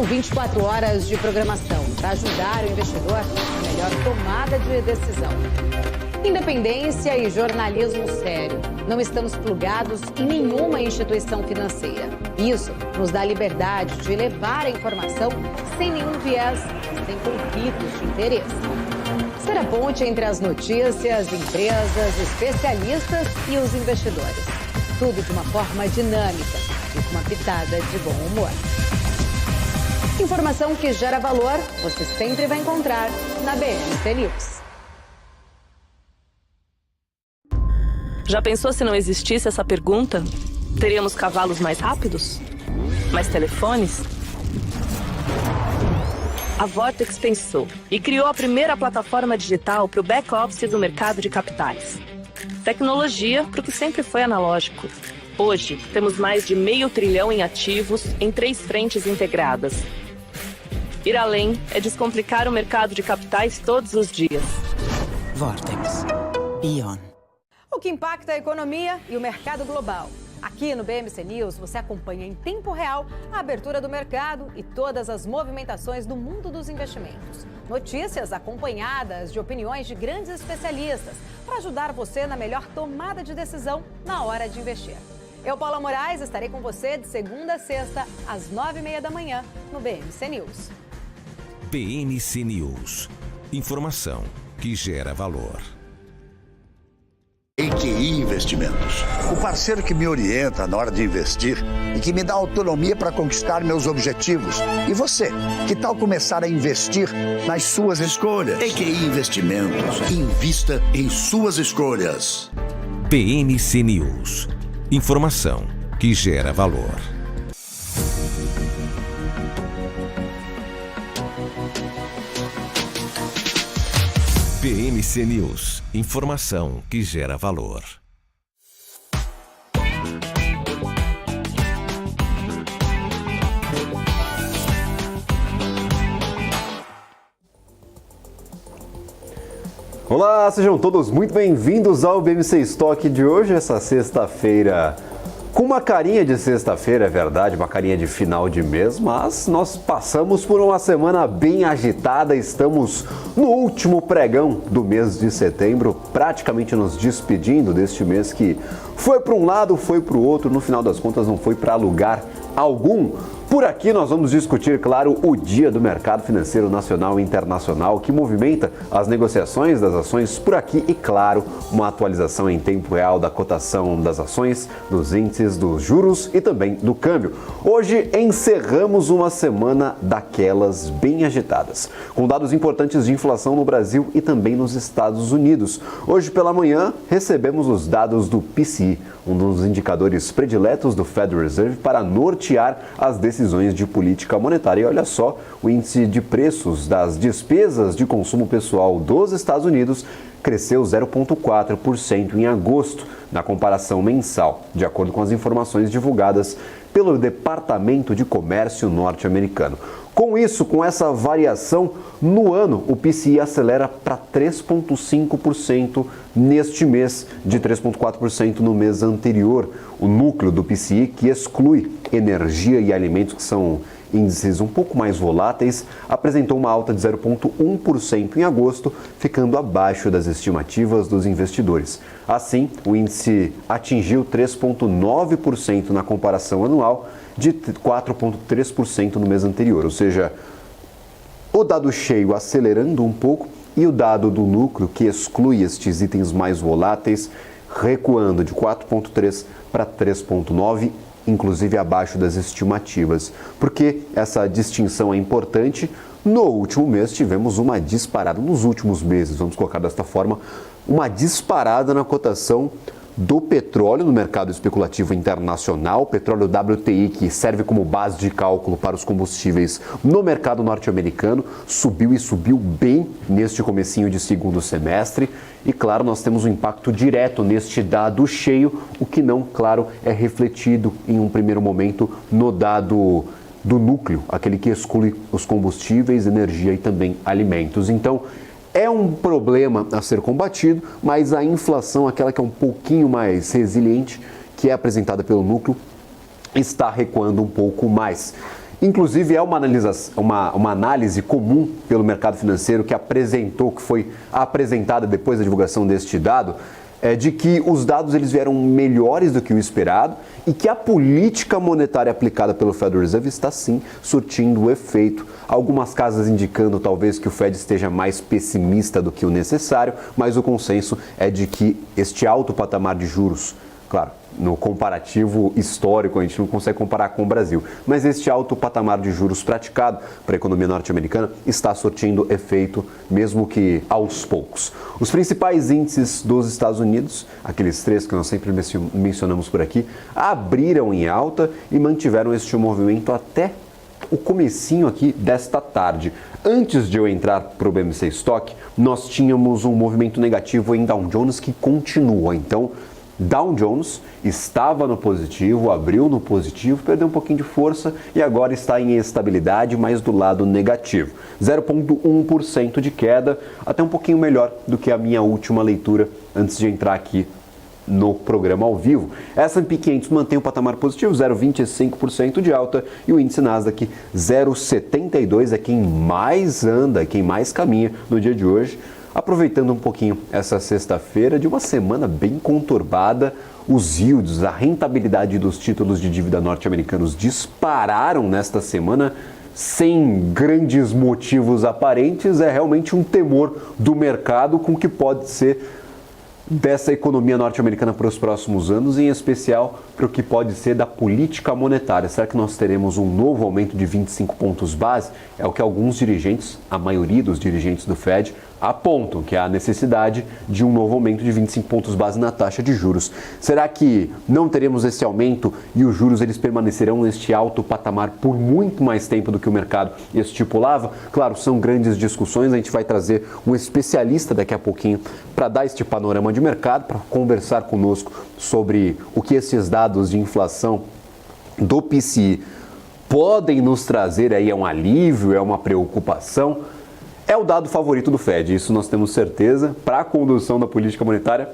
São 24 horas de programação para ajudar o investidor na melhor tomada de decisão. Independência e jornalismo sério. Não estamos plugados em nenhuma instituição financeira. Isso nos dá liberdade de levar a informação sem nenhum viés, sem conflitos de interesse. Ser a ponte entre as notícias, empresas, especialistas e os investidores. Tudo de uma forma dinâmica e com uma pitada de bom humor. Informação que gera valor, você sempre vai encontrar na BMC News. Já pensou se não existisse essa pergunta? Teríamos cavalos mais rápidos? Mais telefones? A Vortex pensou e criou a primeira plataforma digital para o back-office do mercado de capitais. Tecnologia para o que sempre foi analógico. Hoje, temos mais de 500 bilhão em ativos em 3 frentes integradas. Ir além é descomplicar o mercado de capitais todos os dias. Vortex. Ion. O que impacta a economia e o mercado global. Aqui no BMC News você acompanha em tempo real a abertura do mercado e todas as movimentações do mundo dos investimentos. Notícias acompanhadas de opiniões de grandes especialistas para ajudar você na melhor tomada de decisão na hora de investir. Eu, Paula Moraes, estarei com você de segunda a sexta, às 9h30 da manhã, no BMC News. BMC News. Informação que gera valor. EQI Investimentos, o parceiro que me orienta na hora de investir e que me dá autonomia para conquistar meus objetivos. E você, que tal começar a investir nas suas escolhas? EQI Investimentos, invista em suas escolhas. BMC News. Informação que gera valor. BMC News. Informação que gera valor. Olá, sejam todos muito bem-vindos ao BMC Stock de hoje, essa sexta-feira. Com uma carinha de sexta-feira, é verdade, uma carinha de final de mês, mas nós passamos por uma semana bem agitada, estamos no último pregão do mês de setembro, praticamente nos despedindo deste mês que foi para um lado, foi para o outro, no final das contas não foi para lugar algum. Por aqui nós vamos discutir, claro, o dia do mercado financeiro nacional e internacional que movimenta as negociações das ações por aqui e, claro, uma atualização em tempo real da cotação das ações, dos índices, dos juros e também do câmbio. Hoje encerramos uma semana daquelas bem agitadas, com dados importantes de inflação no Brasil e também nos Estados Unidos. Hoje pela manhã recebemos os dados do PCI, um dos indicadores prediletos do Federal Reserve para nortear as decisões de política monetária. E olha só, o índice de preços das despesas de consumo pessoal dos Estados Unidos cresceu 0,4% em agosto, na comparação mensal, de acordo com as informações divulgadas pelo Departamento de Comércio norte-americano. Com isso, com essa variação, no ano o PCI acelera para 3,5% neste mês, de 3,4% no mês anterior. O núcleo do PCI, que exclui energia e alimentos, que são índices um pouco mais voláteis, apresentou uma alta de 0,1% em agosto, ficando abaixo das estimativas dos investidores. Assim, o índice atingiu 3,9% na comparação anual, de 4,3% no mês anterior, ou seja, o dado cheio acelerando um pouco e o dado do núcleo, que exclui estes itens mais voláteis, recuando de 4,3% para 3,9%, inclusive abaixo das estimativas. Por que essa distinção é importante? No último mês tivemos uma disparada, nos últimos meses, vamos colocar desta forma, uma disparada na cotação do petróleo no mercado especulativo internacional, petróleo WTI, que serve como base de cálculo para os combustíveis no mercado norte-americano, subiu e subiu bem neste comecinho de segundo semestre. E claro, nós temos um impacto direto neste dado cheio, o que não, claro, é refletido em um primeiro momento no dado do núcleo, aquele que exclui os combustíveis, energia e também alimentos. Então, é um problema a ser combatido, mas a inflação, aquela que é um pouquinho mais resiliente, que é apresentada pelo núcleo, está recuando um pouco mais. Inclusive, é uma análise comum pelo mercado financeiro que foi apresentada depois da divulgação deste dado, de que os dados eles vieram melhores do que o esperado e que a política monetária aplicada pelo Federal Reserve está sim surtindo o efeito. Algumas casas indicando talvez que o Fed esteja mais pessimista do que o necessário, mas o consenso é de que este alto patamar de juros, claro, no comparativo histórico, a gente não consegue comparar com o Brasil, mas este alto patamar de juros praticado para a economia norte-americana está surtindo efeito, mesmo que aos poucos. Os principais índices dos Estados Unidos, aqueles 3 que nós sempre mencionamos por aqui, abriram em alta e mantiveram este movimento até o comecinho aqui desta tarde. Antes de eu entrar para o BMC Stock, nós tínhamos um movimento negativo em Dow Jones que continua. Então, Dow Jones estava no positivo, abriu no positivo, perdeu um pouquinho de força e agora está em estabilidade, mas do lado negativo. 0,1% de queda, até um pouquinho melhor do que a minha última leitura antes de entrar aqui no programa ao vivo. S&P 500 mantém o patamar positivo, 0,25% de alta, e o índice Nasdaq 0,72% é quem mais anda, quem mais caminha no dia de hoje. Aproveitando um pouquinho essa sexta-feira de uma semana bem conturbada, os yields, a rentabilidade dos títulos de dívida norte-americanos dispararam nesta semana sem grandes motivos aparentes. É realmente um temor do mercado com o que pode ser dessa economia norte-americana para os próximos anos, em especial para o que pode ser da política monetária. Será que nós teremos um novo aumento de 25 pontos base? É o que alguns dirigentes, a maioria dos dirigentes do Fed, apontam, que há a necessidade de um novo aumento de 25 pontos base na taxa de juros. Será que não teremos esse aumento e os juros eles permanecerão neste alto patamar por muito mais tempo do que o mercado estipulava? Claro, são grandes discussões, a gente vai trazer um especialista daqui a pouquinho para dar este panorama de mercado, para conversar conosco sobre o que esses dados de inflação do PCI podem nos trazer aí, é um alívio, é uma preocupação. É o dado favorito do Fed, isso nós temos certeza. Para a condução da política monetária,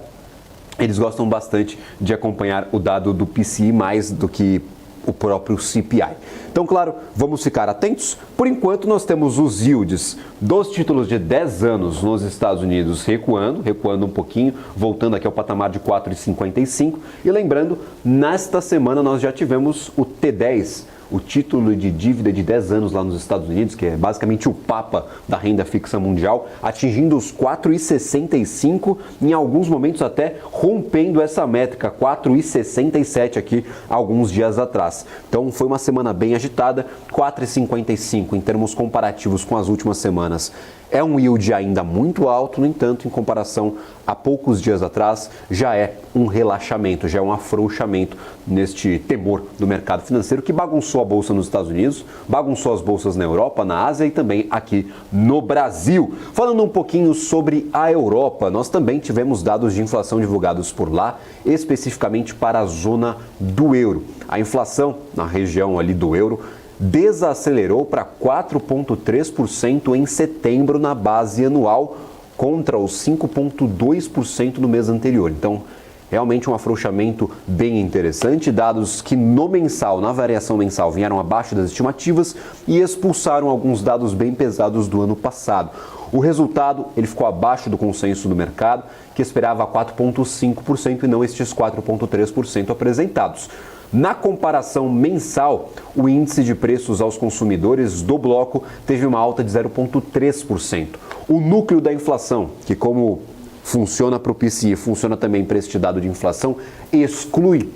eles gostam bastante de acompanhar o dado do PCI mais do que o próprio CPI. Então, claro, vamos ficar atentos. Por enquanto, nós temos os yields dos títulos de 10 anos nos Estados Unidos recuando um pouquinho, voltando aqui ao patamar de 4,55. E lembrando, nesta semana nós já tivemos o T10, o título de dívida de 10 anos lá nos Estados Unidos, que é basicamente o papa da renda fixa mundial, atingindo os 4,65, em alguns momentos até rompendo essa métrica, 4,67 aqui alguns dias atrás. Então foi uma semana bem agitada, 4,55 em termos comparativos com as últimas semanas. É um yield ainda muito alto, no entanto, em comparação a poucos dias atrás, já é um relaxamento, já é um afrouxamento neste temor do mercado financeiro que bagunçou a bolsa nos Estados Unidos, bagunçou as bolsas na Europa, na Ásia e também aqui no Brasil. Falando um pouquinho sobre a Europa, nós também tivemos dados de inflação divulgados por lá, especificamente para a zona do euro. A inflação na região ali do euro desacelerou para 4,3% em setembro na base anual, contra os 5,2% no mês anterior. Então, realmente um afrouxamento bem interessante, dados que no mensal, na variação mensal, vieram abaixo das estimativas e expulsaram alguns dados bem pesados do ano passado. O resultado, ele ficou abaixo do consenso do mercado, que esperava 4,5% e não estes 4,3% apresentados. Na comparação mensal, o índice de preços aos consumidores do bloco teve uma alta de 0,3%. O núcleo da inflação, que como funciona para o PCI, funciona também para este dado de inflação, exclui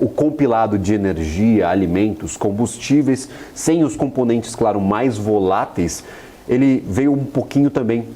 o compilado de energia, alimentos, combustíveis, sem os componentes, claro, mais voláteis. Ele veio um pouquinho também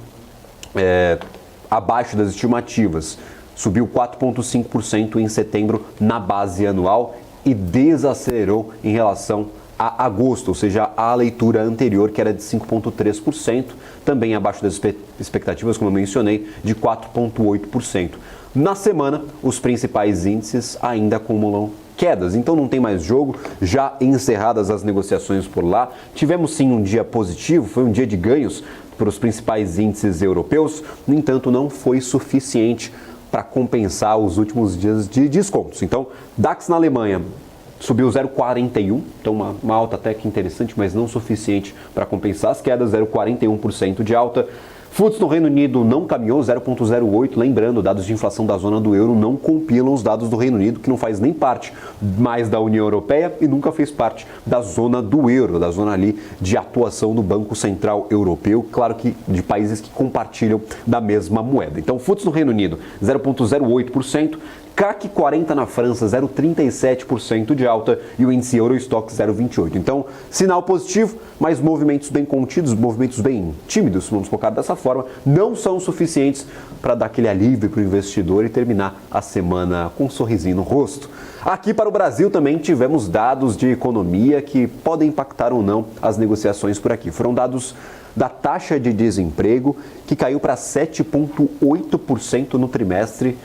abaixo das estimativas. Subiu 4,5% em setembro na base anual e desacelerou em relação a agosto, ou seja, a leitura anterior, que era de 5,3%, também abaixo das expectativas, como eu mencionei, de 4,8%. Na semana, os principais índices ainda acumulam quedas, então não tem mais jogo, já encerradas as negociações por lá. Tivemos sim um dia positivo, foi um dia de ganhos para os principais índices europeus, no entanto não foi suficiente para compensar os últimos dias de descontos. Então, DAX na Alemanha subiu 0,41, então uma alta até que interessante, mas não suficiente para compensar as quedas, 0,41% de alta. FTSE no Reino Unido não caminhou, 0,08, lembrando, dados de inflação da zona do euro não compilam os dados do Reino Unido, que não faz nem parte mais da União Europeia e nunca fez parte da zona do euro, da zona ali de atuação do Banco Central Europeu, claro que de países que compartilham da mesma moeda. Então, FTSE no Reino Unido, 0,08%, CAC 40 na França, 0,37% de alta e o índice Eurostoxx 0,28%. Então, sinal positivo, mas movimentos bem contidos, movimentos bem tímidos, vamos colocar dessa forma, não são suficientes para dar aquele alívio para o investidor e terminar a semana com um sorrisinho no rosto. Aqui para o Brasil também tivemos dados de economia que podem impactar ou não as negociações por aqui. Foram dados da taxa de desemprego, que caiu para 7,8% no trimestre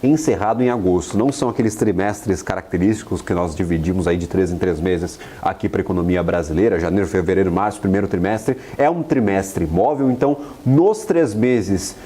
encerrado em agosto. Não são aqueles trimestres característicos que nós dividimos aí de 3 em 3 meses aqui para a economia brasileira, janeiro, fevereiro, março, primeiro trimestre. É um trimestre móvel, então nos 3 meses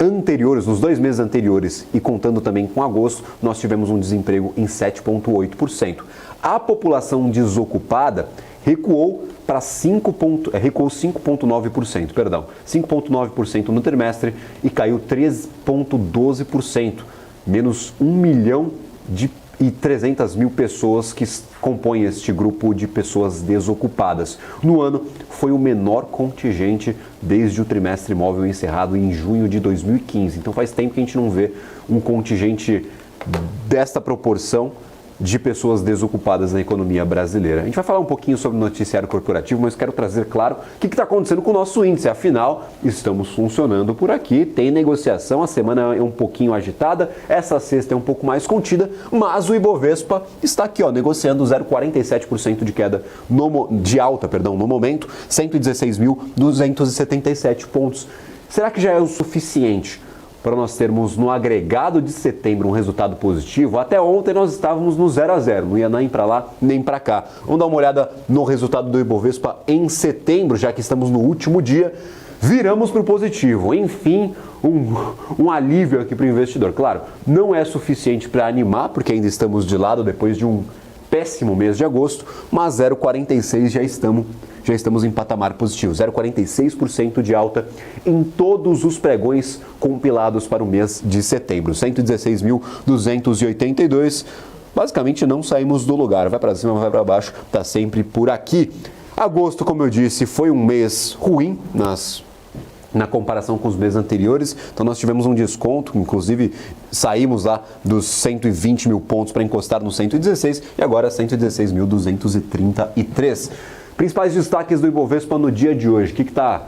anteriores, nos 2 meses anteriores e contando também com agosto, nós tivemos um desemprego em 7,8%. A população desocupada recuou para 5,9%, perdão, 5,9% no trimestre e caiu 3,12%, menos 1.300.000 pessoas que compõem este grupo de pessoas desocupadas. No ano, foi o menor contingente desde o trimestre móvel encerrado em junho de 2015. Então faz tempo que a gente não vê um contingente desta proporção de pessoas desocupadas na economia brasileira. A gente vai falar um pouquinho sobre o noticiário corporativo, mas quero trazer, claro, o que está acontecendo com o nosso índice. Afinal, estamos funcionando por aqui, tem negociação, a semana é um pouquinho agitada, essa sexta é um pouco mais contida, mas o Ibovespa está aqui, negociando 0,47% de queda, de alta, no momento, 116.277 pontos. Será que já é o suficiente para nós termos no agregado de setembro um resultado positivo? Até ontem nós estávamos no 0 a 0, não ia nem para lá nem para cá. Vamos dar uma olhada no resultado do Ibovespa em setembro, já que estamos no último dia. Viramos para o positivo. Enfim, um alívio aqui para o investidor. Claro, não é suficiente para animar, porque ainda estamos de lado depois de um péssimo mês de agosto, mas 0,46 já estamos em patamar positivo, 0,46% de alta em todos os pregões compilados para o mês de setembro, 116.282. Basicamente não saímos do lugar, vai para cima, vai para baixo, está sempre por aqui. Agosto, como eu disse, foi um mês ruim na comparação com os meses anteriores, então nós tivemos um desconto, inclusive saímos lá dos 120 mil pontos para encostar no 116 e agora 116.233. Principais destaques do Ibovespa no dia de hoje, o que está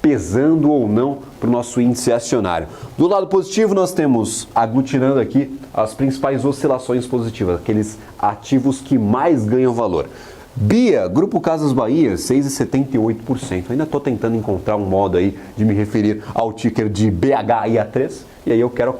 pesando ou não para o nosso índice acionário? Do lado positivo nós temos, aglutinando aqui, as principais oscilações positivas, aqueles ativos que mais ganham valor. BIA, Grupo Casas Bahia, 6,78%. Ainda estou tentando encontrar um modo aí de me referir ao ticker de BHIA3. E aí eu quero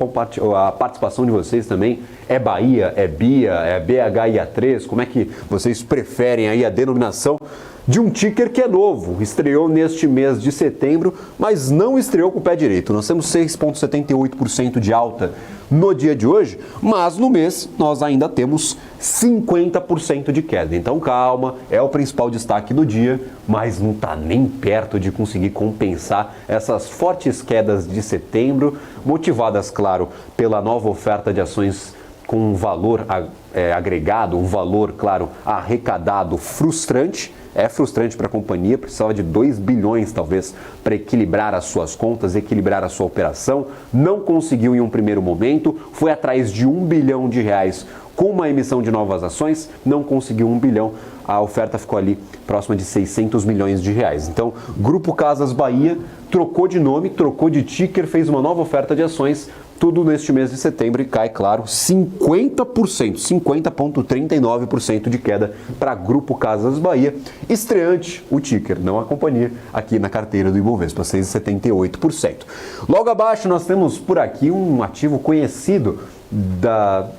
a participação de vocês também. É Bahia, é BIA, é BHIA3? Como é que vocês preferem aí a denominação de um ticker que é novo? Estreou neste mês de setembro, mas não estreou com o pé direito. Nós temos 6,78% de alta no dia de hoje, mas no mês nós ainda temos 50% de queda. Então calma, é o principal destaque do dia, mas não está nem perto de conseguir compensar essas fortes quedas de setembro, motivadas, claro, pela nova oferta de ações com um valor agregado, um valor, claro, arrecadado frustrante. É frustrante para a companhia, precisava de 2 bilhões talvez para equilibrar as suas contas, equilibrar a sua operação. Não conseguiu em um primeiro momento, foi atrás de R$1 bilhão com uma emissão de novas ações, não conseguiu 1 bilhão, a oferta ficou ali próxima de 600 milhões de reais. Então, Grupo Casas Bahia trocou de nome, trocou de ticker, fez uma nova oferta de ações, tudo neste mês de setembro e cai, claro, 50,39% de queda para Grupo Casas Bahia. Estreante o ticker, não a companhia, aqui na carteira do Ibovespa, 6,78%. Logo abaixo nós temos por aqui um ativo conhecido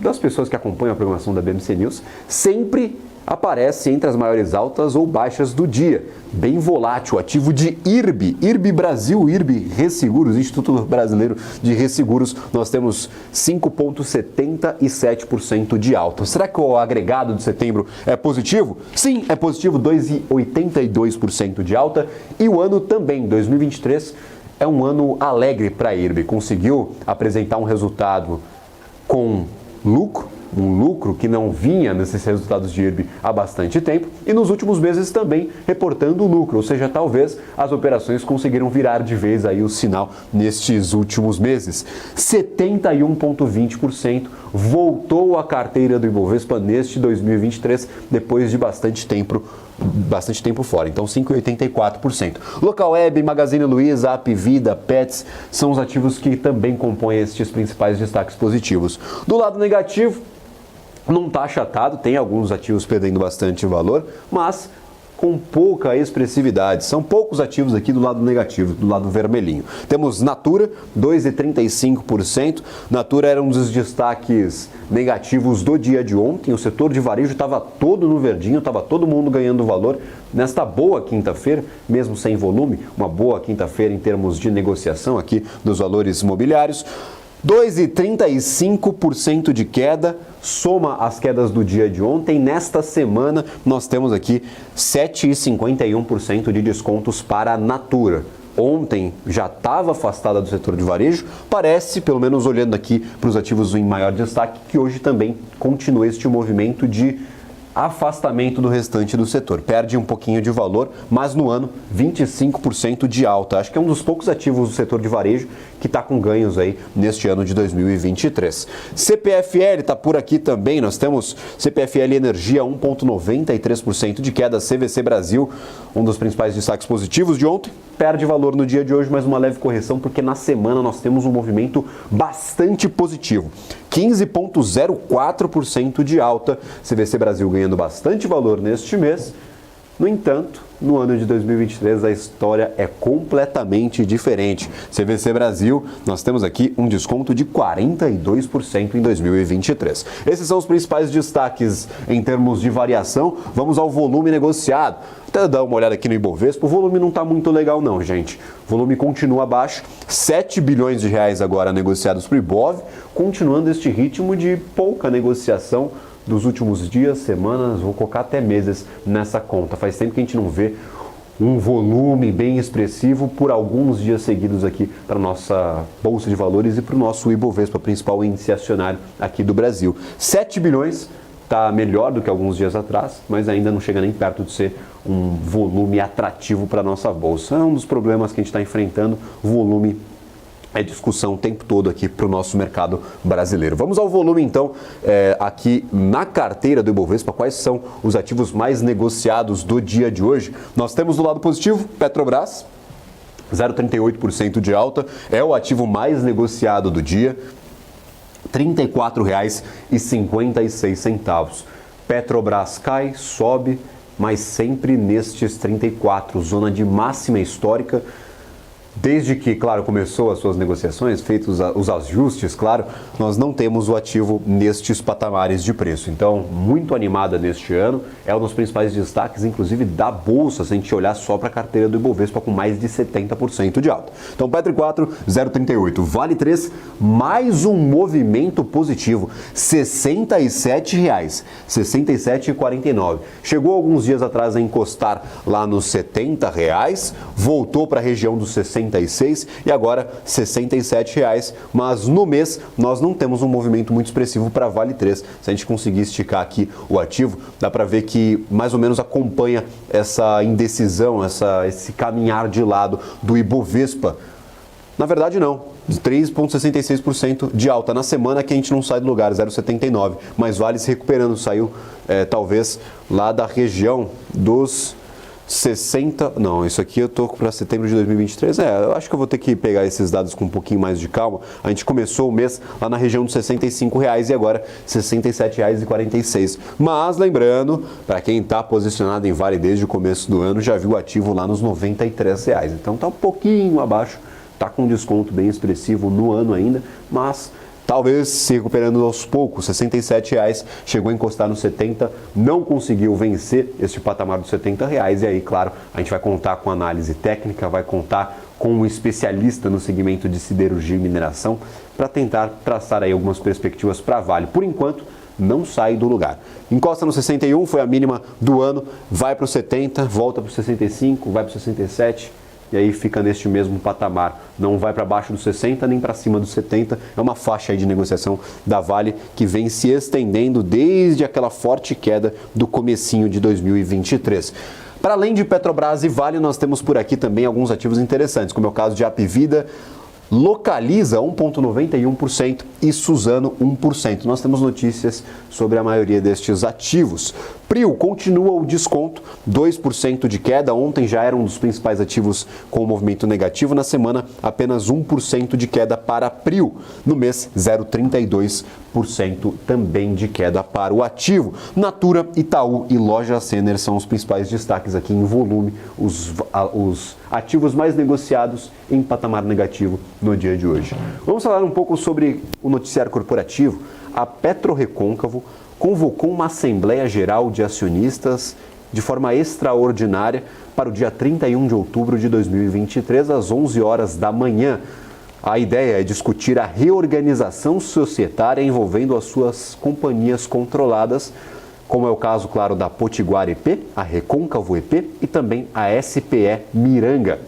das pessoas que acompanham a programação da BMC News, sempre aparece entre as maiores altas ou baixas do dia. Bem volátil, ativo de IRB Brasil, IRB Resseguros, Instituto Brasileiro de Resseguros, nós temos 5,77% de alta. Será que o agregado de setembro é positivo? Sim, é positivo, 2,82% de alta. E o ano também, 2023, é um ano alegre para a IRB. Conseguiu apresentar um resultado com lucro, um lucro que não vinha nesses resultados de IRB há bastante tempo, e nos últimos meses também reportando lucro, ou seja, talvez as operações conseguiram virar de vez aí o sinal nestes últimos meses. 71,20% voltou a carteira do Ibovespa neste 2023, depois de bastante tempo fora, então 5,84%. Local Web, Magazine Luiza, Apvida, Pets são os ativos que também compõem estes principais destaques positivos. Do lado negativo, não está achatado, tem alguns ativos perdendo bastante valor, mas com pouca expressividade. São poucos ativos aqui do lado negativo, do lado vermelhinho. Temos Natura, 2,35%. Natura era um dos destaques negativos do dia de ontem. O setor de varejo estava todo no verdinho, estava todo mundo ganhando valor nesta boa quinta-feira, mesmo sem volume, uma boa quinta-feira em termos de negociação aqui dos valores imobiliários. 2,35% de queda, soma as quedas do dia de ontem. Nesta semana, nós temos aqui 7,51% de descontos para a Natura. Ontem já estava afastada do setor de varejo, parece, pelo menos olhando aqui para os ativos em maior destaque, que hoje também continua este movimento de afastamento do restante do setor. Perde um pouquinho de valor, mas no ano 25% de alta. Acho que é um dos poucos ativos do setor de varejo que está com ganhos aí neste ano de 2023. CPFL está por aqui também. Nós temos CPFL Energia 1,93% de queda. CVC Brasil, um dos principais destaques positivos de ontem, perde valor no dia de hoje, mas uma leve correção, porque na semana nós temos um movimento bastante positivo. 15,04% de alta. CVC Brasil ganhando bastante valor neste mês. No entanto, no ano de 2023 a história é completamente diferente. CVC Brasil, nós temos aqui um desconto de 42% em 2023. Esses são os principais destaques em termos de variação. Vamos ao volume negociado. Até dar uma olhada aqui no Ibovespa, o volume não está muito legal não, gente. O volume continua baixo, 7 bilhões de reais agora negociados para o Ibov, continuando este ritmo de pouca negociação dos últimos dias, semanas, vou colocar até meses nessa conta. Faz tempo que a gente não vê um volume bem expressivo por alguns dias seguidos aqui para a nossa Bolsa de Valores e para o nosso Ibovespa, principal índice acionário aqui do Brasil. 7 bilhões está melhor do que alguns dias atrás, mas ainda não chega nem perto de ser um volume atrativo para a nossa Bolsa. É um dos problemas que a gente está enfrentando, volume é discussão o tempo todo aqui para o nosso mercado brasileiro. Vamos ao volume então, aqui na carteira do Ibovespa, quais são os ativos mais negociados do dia de hoje. Nós temos do lado positivo, Petrobras, 0,38% de alta, é o ativo mais negociado do dia, R$ 34,56. Petrobras cai, sobe, mas sempre nestes 34, zona de máxima histórica. Desde que, claro, começou as suas negociações, feitos os ajustes, claro, nós não temos o ativo nestes patamares de preço. Então, muito animada neste ano, é um dos principais destaques, inclusive, da Bolsa, se a gente olhar só para a carteira do Ibovespa, com mais de 70% de alta. Então, Petro 4, 0,38. Vale 3, mais um movimento positivo, R$ 67, 67,49. Chegou alguns dias atrás a encostar lá nos R$ 70, voltou para a região dos 66 e agora R$ 67, mas no mês nós não temos um movimento muito expressivo para Vale 3. Se a gente conseguir esticar aqui o ativo, dá para ver que mais ou menos acompanha essa indecisão, esse caminhar de lado do Ibovespa. Na verdade não, 3,66% de alta na semana, que a gente não sai do lugar, 0,79, mas Vale se recuperando, saiu talvez lá da região dos 60, não, isso aqui eu tô para setembro de 2023, eu acho que eu vou ter que pegar esses dados com um pouquinho mais de calma. A gente começou o mês lá na região dos R$ 65 e agora R$ 67,46. Mas lembrando, para quem está posicionado em Vale desde o começo do ano, já viu o ativo lá nos R$ 93, então tá um pouquinho abaixo, tá com um desconto bem expressivo no ano ainda, mas talvez se recuperando aos poucos. R$ 67,00, chegou a encostar nos 70, não conseguiu vencer este patamar dos R$ 70,00. E aí, claro, a gente vai contar com análise técnica, vai contar com um especialista no segmento de siderurgia e mineração para tentar traçar aí algumas perspectivas para a Vale. Por enquanto, não sai do lugar. Encosta no 61, foi a mínima do ano, vai para o 70, volta para o 65, vai para o 67 e aí fica neste mesmo patamar. Não vai para baixo dos 60 nem para cima dos 70. É uma faixa aí de negociação da Vale que vem se estendendo desde aquela forte queda do comecinho de 2023. Para além de Petrobras e Vale, nós temos por aqui também alguns ativos interessantes, como é o caso de Apvida, Localiza 1,91% e Suzano 1%. Nós temos notícias sobre a maioria destes ativos. Prio continua o desconto, 2% de queda. Ontem já era um dos principais ativos com movimento negativo. Na semana, apenas 1% de queda para Prio. No mês, 0,32% também de queda para o ativo. Natura, Itaú e Lojas Renner são os principais destaques aqui em volume, os ativos mais negociados em patamar negativo no dia de hoje. Vamos falar um pouco sobre o noticiário corporativo. A PetroRecôncavo convocou uma Assembleia Geral de Acionistas de forma extraordinária para o dia 31 de outubro de 2023, às 11 horas da manhã. A ideia é discutir a reorganização societária envolvendo as suas companhias controladas, como é o caso, claro, da Potiguar EP, a Recôncavo EP e também a SPE Miranga.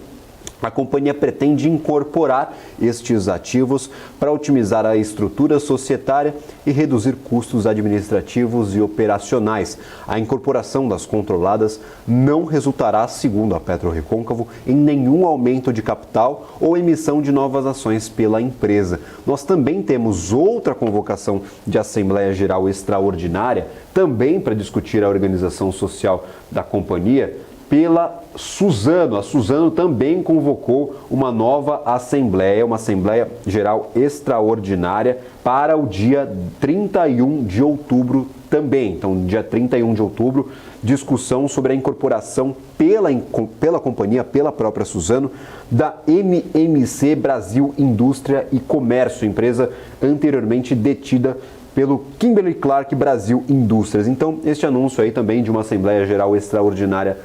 A companhia pretende incorporar estes ativos para otimizar a estrutura societária e reduzir custos administrativos e operacionais. A incorporação das controladas não resultará, segundo a PetroRecôncavo, em nenhum aumento de capital ou emissão de novas ações pela empresa. Nós também temos outra convocação de Assembleia Geral Extraordinária, também para discutir a organização social da companhia, pela Suzano. A Suzano também convocou uma nova assembleia, uma Assembleia Geral Extraordinária para o dia 31 de outubro também. Então, dia 31 de outubro, discussão sobre a incorporação pela companhia, pela própria Suzano, da MMC Brasil Indústria e Comércio, empresa anteriormente detida pelo Kimberly-Clark Brasil Indústrias. Então, este anúncio aí também de uma Assembleia Geral Extraordinária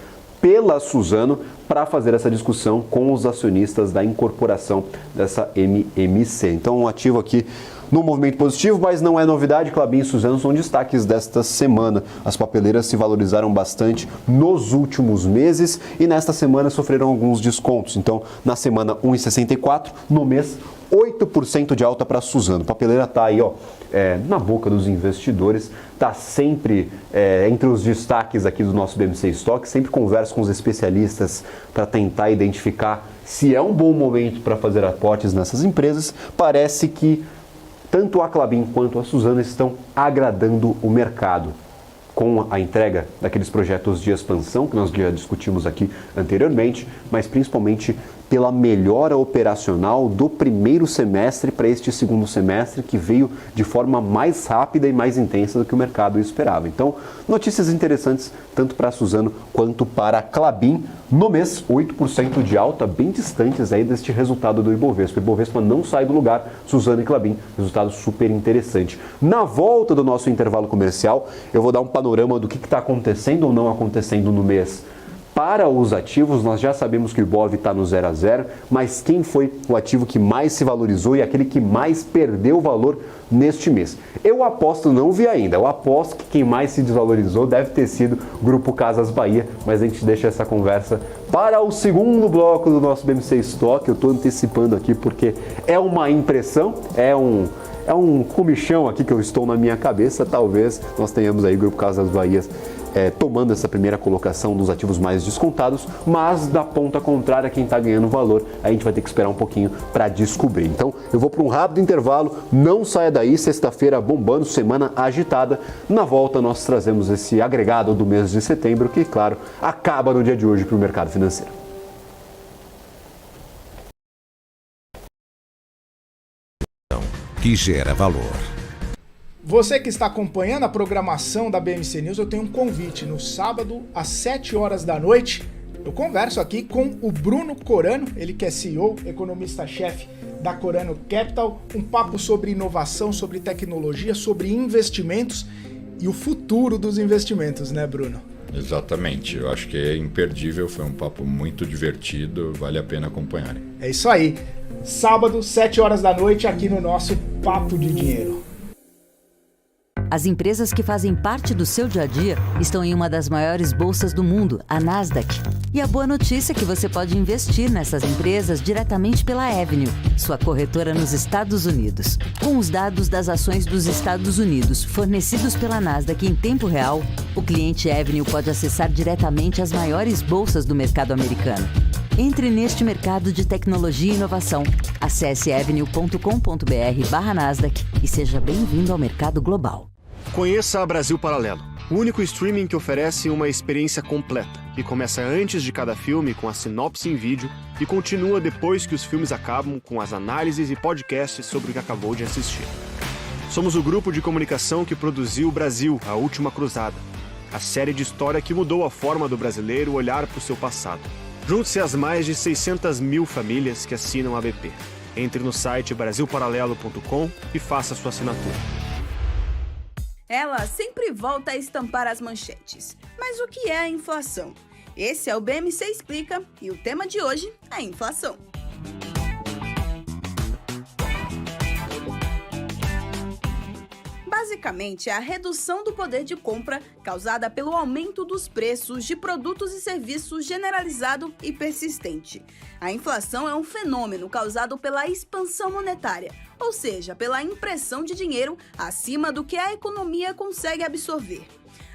pela Suzano para fazer essa discussão com os acionistas da incorporação dessa MMC. Então, um ativo aqui no movimento positivo, mas não é novidade. Klabin e Suzano são destaques desta semana. As papeleiras se valorizaram bastante nos últimos meses e nesta semana sofreram alguns descontos. Então, na semana 1,64, no mês 8% de alta para a Suzano. A papeleira está aí, na boca dos investidores, está sempre entre os destaques aqui do nosso BMC Stock. Sempre converso com os especialistas para tentar identificar se é um bom momento para fazer aportes nessas empresas. Parece que tanto a Klabin quanto a Suzano estão agradando o mercado com a entrega daqueles projetos de expansão que nós já discutimos aqui anteriormente, mas principalmente pela melhora operacional do primeiro semestre para este segundo semestre, que veio de forma mais rápida e mais intensa do que o mercado esperava. Então, notícias interessantes tanto para a Suzano quanto para a Klabin. No mês, 8% de alta, bem distantes aí deste resultado do Ibovespa. O Ibovespa não sai do lugar, Suzano e Klabin, resultado super interessante. Na volta do nosso intervalo comercial, eu vou dar um panorama do que está acontecendo ou não acontecendo no mês. Para os ativos, nós já sabemos que o Ibov está no 0 a 0, mas quem foi o ativo que mais se valorizou e aquele que mais perdeu valor neste mês? Eu aposto, não vi ainda, eu aposto que quem mais se desvalorizou deve ter sido o Grupo Casas Bahia, mas a gente deixa essa conversa para o segundo bloco do nosso BMC Stock. Eu estou antecipando aqui porque é uma impressão, é um comichão aqui que eu estou na minha cabeça. Talvez nós tenhamos aí o Grupo Casas Bahia tomando essa primeira colocação dos ativos mais descontados, mas da ponta contrária, quem está ganhando valor, a gente vai ter que esperar um pouquinho para descobrir. Então, eu vou para um rápido intervalo, não saia daí, sexta-feira bombando, semana agitada. Na volta, nós trazemos esse agregado do mês de setembro, que, claro, acaba no dia de hoje para o mercado financeiro. Que gera valor. Você que está acompanhando a programação da BMC News, eu tenho um convite. No sábado, às 7 horas da noite, eu converso aqui com o Bruno Corano, ele que é CEO, economista-chefe da Corano Capital, um papo sobre inovação, sobre tecnologia, sobre investimentos e o futuro dos investimentos, né, Bruno? Exatamente, eu acho que é imperdível, foi um papo muito divertido, vale a pena acompanharem. É isso aí, sábado, 7 horas da noite, aqui no nosso Papo de Dinheiro. As empresas que fazem parte do seu dia a dia estão em uma das maiores bolsas do mundo, a Nasdaq. E a boa notícia é que você pode investir nessas empresas diretamente pela Avenue, sua corretora nos Estados Unidos. Com os dados das ações dos Estados Unidos fornecidos pela Nasdaq em tempo real, o cliente Avenue pode acessar diretamente as maiores bolsas do mercado americano. Entre neste mercado de tecnologia e inovação. Acesse avenue.com.br/Nasdaq e seja bem-vindo ao mercado global. Conheça a Brasil Paralelo, o único streaming que oferece uma experiência completa, que começa antes de cada filme com a sinopse em vídeo e continua depois que os filmes acabam com as análises e podcasts sobre o que acabou de assistir. Somos o grupo de comunicação que produziu Brasil, a Última Cruzada, a série de história que mudou a forma do brasileiro olhar para o seu passado. Junte-se às mais de 600 mil famílias que assinam a BP. Entre no site brasilparalelo.com e faça sua assinatura. Ela sempre volta a estampar as manchetes. Mas o que é a inflação? Esse é o BMC Explica e o tema de hoje é a inflação. Basicamente, é a redução do poder de compra causada pelo aumento dos preços de produtos e serviços generalizado e persistente. A inflação é um fenômeno causado pela expansão monetária, ou seja, pela impressão de dinheiro acima do que a economia consegue absorver.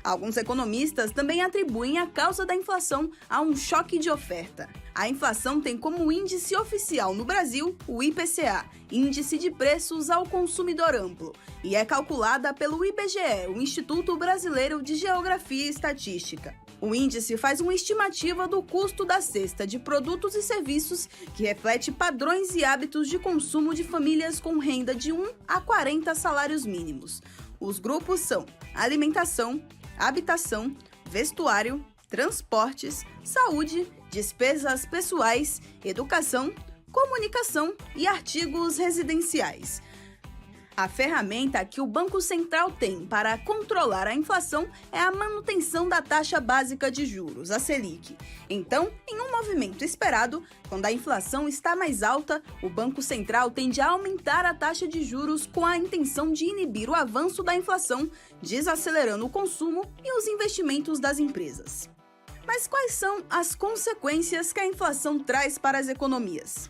Alguns economistas também atribuem a causa da inflação a um choque de oferta. A inflação tem como índice oficial no Brasil o IPCA, Índice de Preços ao Consumidor Amplo, e é calculada pelo IBGE, o Instituto Brasileiro de Geografia e Estatística. O índice faz uma estimativa do custo da cesta de produtos e serviços que reflete padrões e hábitos de consumo de famílias com renda de 1 a 40 salários mínimos. Os grupos são alimentação, habitação, vestuário, transportes, saúde, despesas pessoais, educação, comunicação e artigos residenciais. A ferramenta que o Banco Central tem para controlar a inflação é a manutenção da taxa básica de juros, a Selic. Então, em um movimento esperado, quando a inflação está mais alta, o Banco Central tende a aumentar a taxa de juros com a intenção de inibir o avanço da inflação, desacelerando o consumo e os investimentos das empresas. Mas quais são as consequências que a inflação traz para as economias?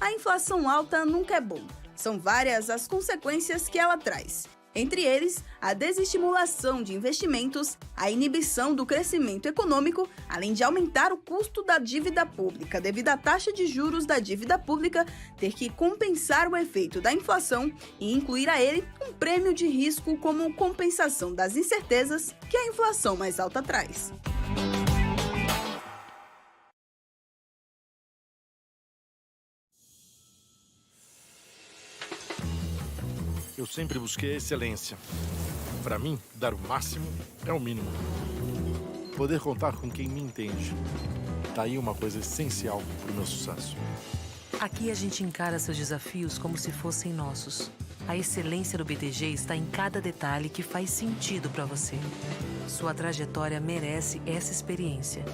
A inflação alta nunca é bom. São várias as consequências que ela traz. Entre eles, a desestimulação de investimentos, a inibição do crescimento econômico, além de aumentar o custo da dívida pública devido à taxa de juros da dívida pública ter que compensar o efeito da inflação e incluir a ele um prêmio de risco como compensação das incertezas que a inflação mais alta traz. Eu sempre busquei a excelência. Para mim, dar o máximo é o mínimo. Poder contar com quem me entende. Tá aí uma coisa essencial pro meu sucesso. Aqui a gente encara seus desafios como se fossem nossos. A excelência do BTG está em cada detalhe que faz sentido para você. Sua trajetória merece essa experiência.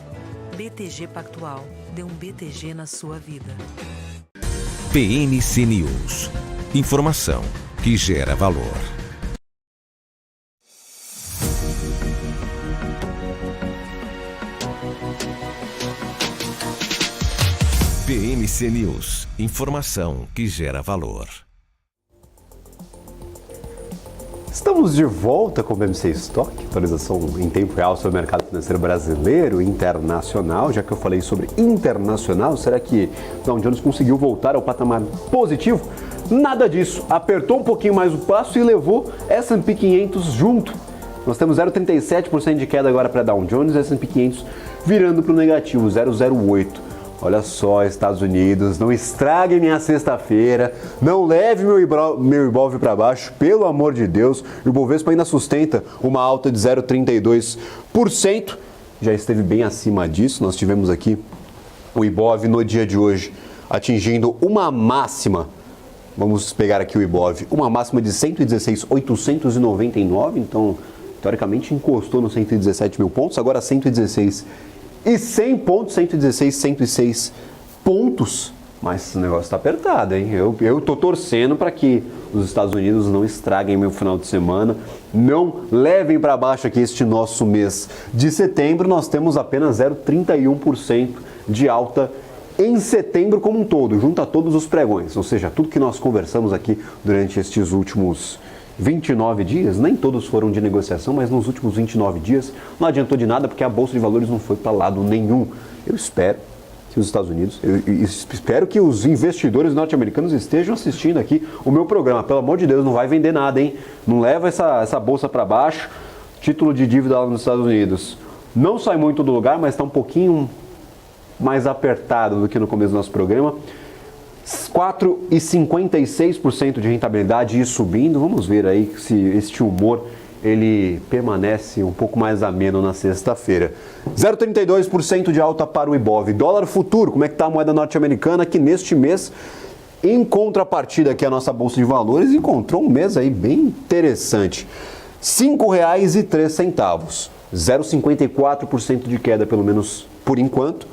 BTG Pactual. Dê um BTG na sua vida. PNC News. Informação que gera valor. PNC News. Informação que gera valor. Estamos de volta com o BMC Stock, atualização em tempo real sobre o mercado financeiro brasileiro e internacional. Já que eu falei sobre internacional, será que Dow Jones conseguiu voltar ao patamar positivo? Nada disso, apertou um pouquinho mais o passo e levou S&P 500 junto. Nós temos 0,37% de queda agora para Dow Jones, S&P 500 virando para o negativo, 0,08%. Olha só, Estados Unidos, não estrague minha sexta-feira, não leve meu Ibov para baixo, pelo amor de Deus. O Ibovespa ainda sustenta uma alta de 0,32%, já esteve bem acima disso. Nós tivemos aqui o Ibov no dia de hoje atingindo uma máxima Vamos pegar aqui o Ibov, uma máxima de 116.899, então teoricamente encostou nos 117 mil pontos, agora 116 e 100 pontos, 116, 106 pontos, mas esse negócio está apertado, hein? Eu tô torcendo para que os Estados Unidos não estraguem meu final de semana, não levem para baixo aqui este nosso mês de setembro. Nós temos apenas 0,31% de alta em setembro como um todo, junto a todos os pregões, ou seja, tudo que nós conversamos aqui durante estes últimos 29 dias, nem todos foram de negociação, mas nos últimos 29 dias não adiantou de nada porque a Bolsa de Valores não foi para lado nenhum. Eu espero que os Estados Unidos, eu espero que os investidores norte-americanos estejam assistindo aqui o meu programa. Pelo amor de Deus, não vai vender nada, hein? Não leva essa bolsa para baixo. Título de dívida lá nos Estados Unidos não sai muito do lugar, mas está um pouquinho mais apertado do que no começo do nosso programa. 4,56% de rentabilidade e subindo. Vamos ver aí se este humor ele permanece um pouco mais ameno na sexta-feira. 0,32% de alta para o Ibov. Dólar futuro, como é que está a moeda norte-americana que neste mês, em contrapartida aqui a nossa Bolsa de Valores, encontrou um mês aí bem interessante. R$ 5,03. 0,54% de queda, pelo menos por enquanto.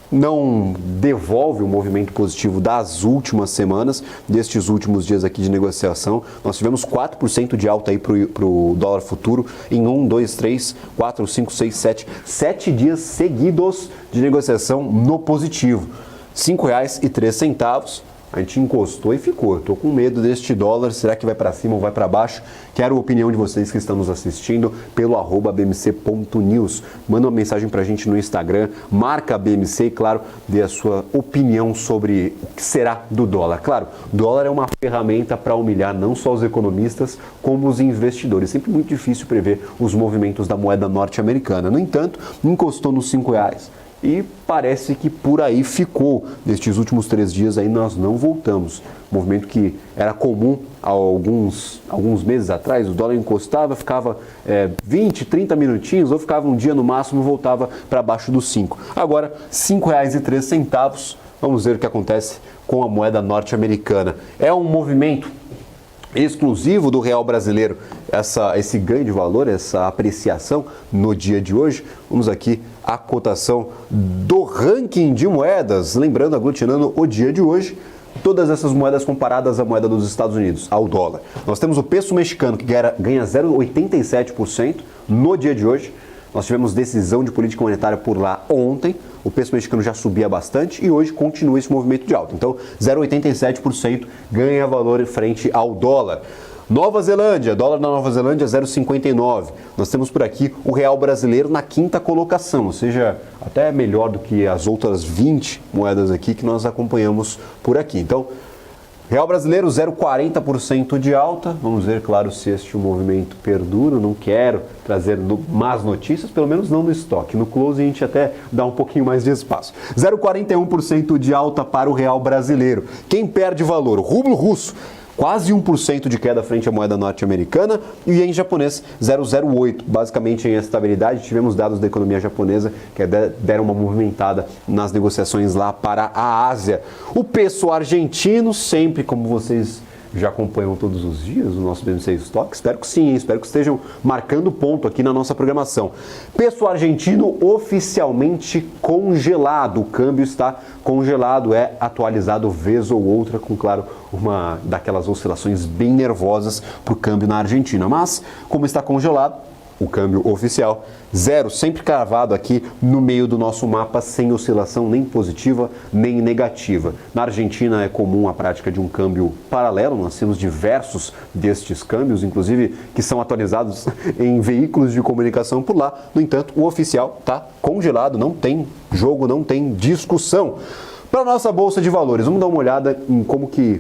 Não devolve o movimento positivo das últimas semanas, destes últimos dias aqui de negociação. Nós tivemos 4% de alta aí para o dólar futuro em 1, 2, 3, 4, 5, 6, 7 dias seguidos de negociação no positivo. R$ 5,03. A gente encostou e ficou. Estou com medo deste dólar. Será que vai para cima ou vai para baixo? Quero a opinião de vocês que estão nos assistindo pelo @bmc.news. Manda uma mensagem para a gente no Instagram, marca a BMC e, claro, dê a sua opinião sobre o que será do dólar. Claro, dólar é uma ferramenta para humilhar não só os economistas, como os investidores. Sempre muito difícil prever os movimentos da moeda norte-americana. No entanto, encostou nos R$ 5,00. E parece que por aí ficou. Nestes últimos 3 dias aí nós não voltamos. Movimento que era comum há alguns meses atrás. O dólar encostava, ficava 20, 30 minutinhos, ou ficava um dia no máximo e voltava para baixo dos 5. Agora, R$ 5,03. Vamos ver o que acontece com a moeda norte-americana. É um movimento exclusivo do real brasileiro, esse ganho de valor, essa apreciação no dia de hoje. Vamos aqui a cotação do ranking de moedas, lembrando, aglutinando o dia de hoje, todas essas moedas comparadas à moeda dos Estados Unidos, ao dólar. Nós temos o peso mexicano que ganha 0,87% no dia de hoje. Nós tivemos decisão de política monetária por lá ontem, o peso mexicano já subia bastante e hoje continua esse movimento de alta. Então, 0,87% ganha valor frente ao dólar. Nova Zelândia, dólar na Nova Zelândia 0,59. Nós temos por aqui o real brasileiro na 5ª colocação, ou seja, até melhor do que as outras 20 moedas aqui que nós acompanhamos por aqui. Então, real brasileiro 0,40% de alta. Vamos ver, claro, se este movimento perdura. Não quero trazer más notícias, pelo menos não no estoque. No close a gente até dá um pouquinho mais de espaço. 0,41% de alta para o real brasileiro. Quem perde valor? O rublo russo. Quase 1% de queda frente à moeda norte-americana e o ien japonês 0,08%. Basicamente em estabilidade, tivemos dados da economia japonesa que deram uma movimentada nas negociações lá para a Ásia. O peso argentino, sempre como vocês já acompanham todos os dias o nosso BMC Stock, espero que sim, espero que estejam marcando ponto aqui na nossa programação. Peso argentino oficialmente congelado, o câmbio está congelado, é atualizado vez ou outra com, claro, uma daquelas oscilações bem nervosas para o câmbio na Argentina, mas como está congelado, o câmbio oficial, 0, sempre cravado aqui no meio do nosso mapa, sem oscilação nem positiva nem negativa. Na Argentina é comum a prática de um câmbio paralelo, nós temos diversos destes câmbios, inclusive que são atualizados em veículos de comunicação por lá. No entanto, o oficial está congelado, não tem jogo, não tem discussão. Para a nossa Bolsa de Valores, vamos dar uma olhada em como que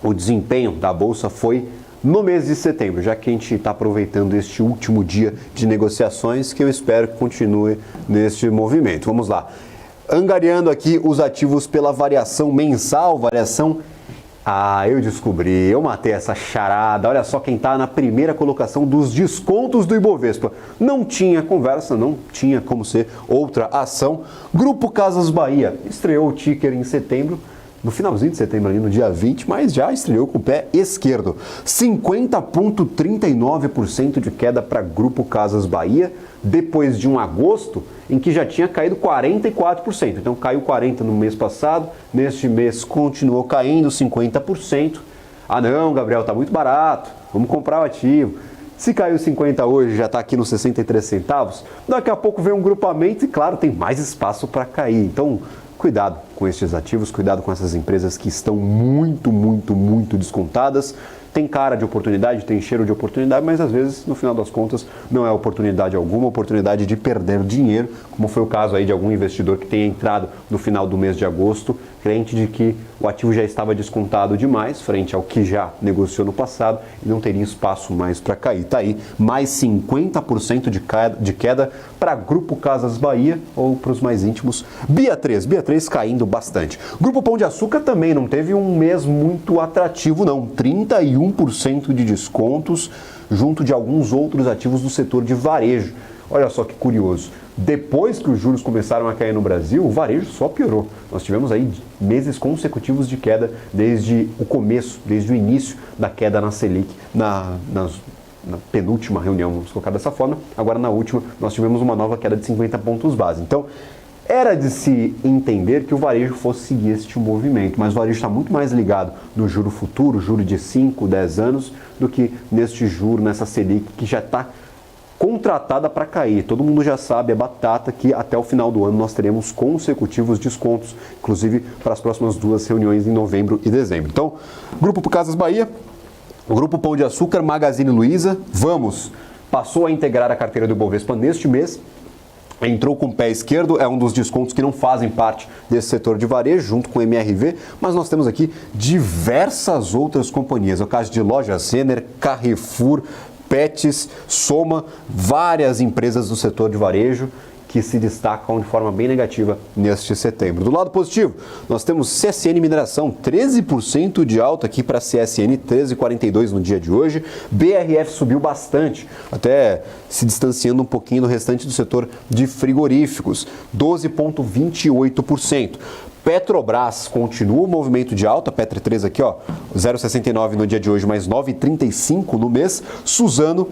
o desempenho da Bolsa foi no mês de setembro, já que a gente está aproveitando este último dia de negociações, que eu espero que continue neste movimento. Vamos lá. Angariando aqui os ativos pela variação mensal, variação... eu descobri, eu matei essa charada. Olha só quem está na primeira colocação dos descontos do Ibovespa. Não tinha conversa, não tinha como ser outra ação. Grupo Casas Bahia estreou o ticker em setembro, no finalzinho de setembro, ali no dia 20, mas já estreou com o pé esquerdo. 50,39% de queda para Grupo Casas Bahia, depois de um agosto em que já tinha caído 44%. Então caiu 40% no mês passado, neste mês continuou caindo 50%. Ah não, Gabriel, tá muito barato, vamos comprar o ativo. Se caiu 50 hoje, já está aqui nos 63 centavos, daqui a pouco vem um grupamento e, claro, tem mais espaço para cair. Então, cuidado com estes ativos, cuidado com essas empresas que estão muito descontadas. Tem cara de oportunidade, tem cheiro de oportunidade, mas às vezes, no final das contas, não é oportunidade alguma, oportunidade de perder dinheiro, como foi o caso aí de algum investidor que tenha entrado no final do mês de agosto, crente de que o ativo já estava descontado demais, frente ao que já negociou no passado, e não teria espaço mais para cair. Está aí, mais 50% de queda para Grupo Casas Bahia, ou para os mais íntimos, BIA3 caindo bastante. Grupo Pão de Açúcar também não teve um mês muito atrativo não, 31% de descontos, junto de alguns outros ativos do setor de varejo. Olha só que curioso, depois que os juros começaram a cair no Brasil, o varejo só piorou. Nós tivemos aí meses consecutivos de queda desde o começo, desde o início da queda na Selic, na penúltima reunião, vamos colocar dessa forma. Agora na última, nós tivemos uma nova queda de 50 pontos base. Então, era de se entender que o varejo fosse seguir este movimento, mas o varejo está muito mais ligado no juro futuro, juro de 5, 10 anos, do que neste juro, nessa Selic, que já está contratada para cair. Todo mundo já sabe, é batata, que até o final do ano nós teremos consecutivos descontos, inclusive para as próximas 2 reuniões em novembro e dezembro. Então, Grupo Casas Bahia, Grupo Pão de Açúcar, Magazine Luiza, passou a integrar a carteira do Ibovespa neste mês, entrou com o pé esquerdo, é um dos descontos que não fazem parte desse setor de varejo, junto com o MRV, mas nós temos aqui diversas outras companhias, o caso de Lojas Renner, Carrefour, Pets, Soma, várias empresas do setor de varejo que se destacam de forma bem negativa neste setembro. Do lado positivo, nós temos CSN Mineração, 13% de alta aqui para a CSN, 13,42 no dia de hoje. BRF subiu bastante, até se distanciando um pouquinho do restante do setor de frigoríficos, 12,28%. Petrobras continua o movimento de alta, Petro 3 aqui, ó, 0,69 no dia de hoje, mais 9,35 no mês. Suzano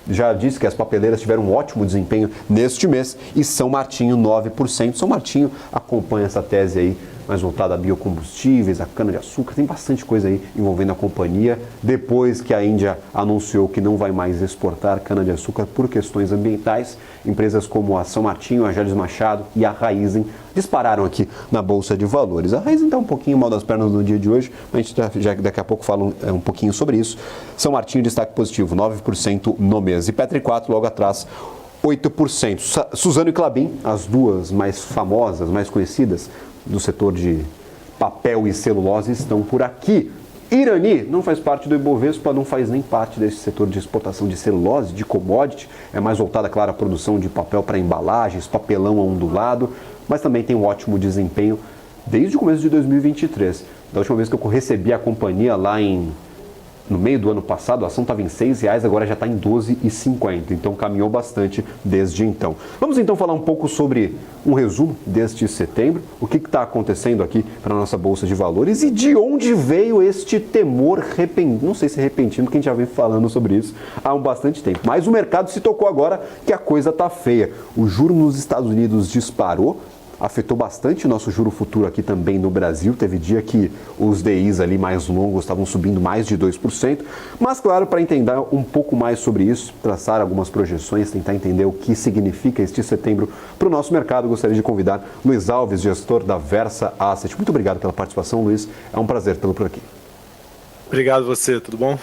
já disse que as papeleiras tiveram um ótimo desempenho neste mês e São Martinho 9%. São Martinho acompanha essa tese aí, mais voltada a biocombustíveis, a cana-de-açúcar, tem bastante coisa aí envolvendo a companhia. Depois que a Índia anunciou que não vai mais exportar cana-de-açúcar por questões ambientais, empresas como a São Martinho, a Jalles Machado e a Raízen dispararam aqui na Bolsa de Valores. A Raízen está um pouquinho mal das pernas no dia de hoje, mas a gente já daqui a pouco fala um pouquinho sobre isso. São Martinho, destaque positivo, 9% no mês. E Petri 4 logo atrás, 8%. Suzano e Klabin, as duas mais famosas, mais conhecidas do setor de papel e celulose, estão por aqui. Irani não faz parte do Ibovespa, não faz nem parte desse setor de exportação de celulose, de commodity, é mais voltada, claro, à produção de papel para embalagens, papelão ondulado, mas também tem um ótimo desempenho desde o começo de 2023. Da última vez que eu recebi a companhia lá no meio do ano passado, a ação estava em R$6, agora já está em R$12,50, então caminhou bastante desde então. Vamos então falar um pouco sobre um resumo deste setembro, o que está acontecendo aqui para a nossa Bolsa de Valores e de onde veio este temor repentino, não sei se é repentino, porque a gente já vem falando sobre isso há bastante tempo, mas o mercado se tocou agora que a coisa está feia. O juro nos Estados Unidos disparou, afetou bastante o nosso juro futuro aqui também no Brasil. Teve dia que os DIs ali mais longos estavam subindo mais de 2%. Mas, claro, para entender um pouco mais sobre isso, traçar algumas projeções, tentar entender o que significa este setembro para o nosso mercado, gostaria de convidar Luiz Alves, gestor da Versa Asset. Muito obrigado pela participação, Luiz. É um prazer tê-lo por aqui. Obrigado você, tudo bom?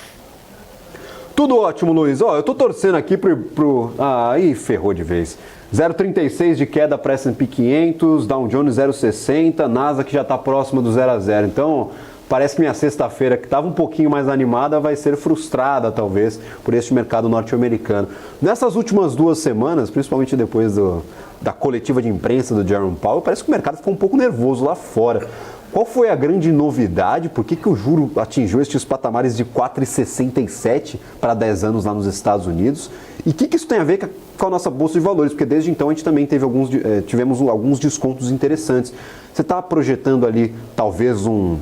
Tudo ótimo, Luiz. Eu tô torcendo aqui aí ferrou de vez. 0,36 de queda para S&P 500, Dow Jones 0,60, Nasdaq já está próximo do 0 a 0. Então, parece que minha sexta-feira, que estava um pouquinho mais animada, vai ser frustrada, talvez, por este mercado norte-americano. Nessas últimas 2 semanas, principalmente depois da coletiva de imprensa do Jerome Powell, parece que o mercado ficou um pouco nervoso lá fora. Qual foi a grande novidade? Por que o juro atingiu estes patamares de 4,67 para 10 anos lá nos Estados Unidos? E o que isso tem a ver com a nossa Bolsa de Valores? Porque desde então a gente também tivemos alguns descontos interessantes. Você está projetando ali talvez um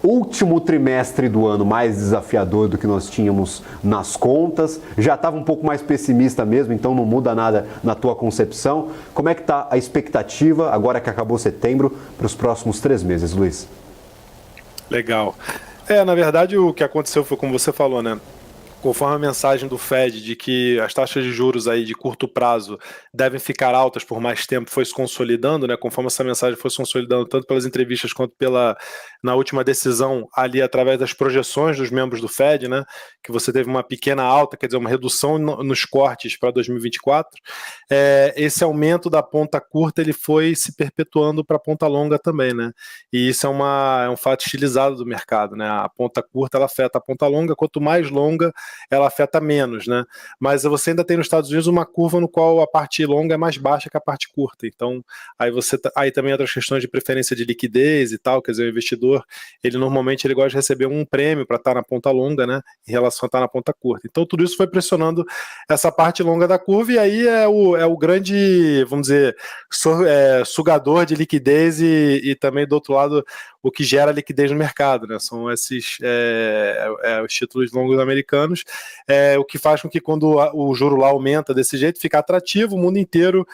último trimestre do ano mais desafiador do que nós tínhamos nas contas? Já estava um pouco mais pessimista mesmo, então não muda nada na tua concepção. Como é que está a expectativa, agora que acabou setembro, para os próximos 3 meses, Luiz? Legal. Na verdade, o que aconteceu foi como você falou, né? Conforme a mensagem do Fed de que as taxas de juros aí de curto prazo devem ficar altas por mais tempo foi se consolidando, né? Conforme essa mensagem foi se consolidando tanto pelas entrevistas quanto na última decisão ali através das projeções dos membros do Fed, né? Que você teve uma pequena alta, quer dizer, uma redução nos cortes para 2024. Esse aumento da ponta curta ele foi se perpetuando para a ponta longa também, né? E isso é um fato estilizado do mercado, né? A ponta curta ela afeta a ponta longa, quanto mais longa ela afeta menos, né? Mas você ainda tem nos Estados Unidos uma curva no qual a parte longa é mais baixa que a parte curta. Então, aí também outras questões de preferência de liquidez e tal, quer dizer, o investidor, ele normalmente gosta de receber um prêmio para estar na ponta longa, né? Em relação a estar na ponta curta. Então, tudo isso foi pressionando essa parte longa da curva e aí é o grande, vamos dizer, sugador de liquidez e também do outro lado o que gera liquidez no mercado, né? São esses os títulos longos americanos, o que faz com que quando o juro lá aumenta desse jeito, fica atrativo, o mundo inteiro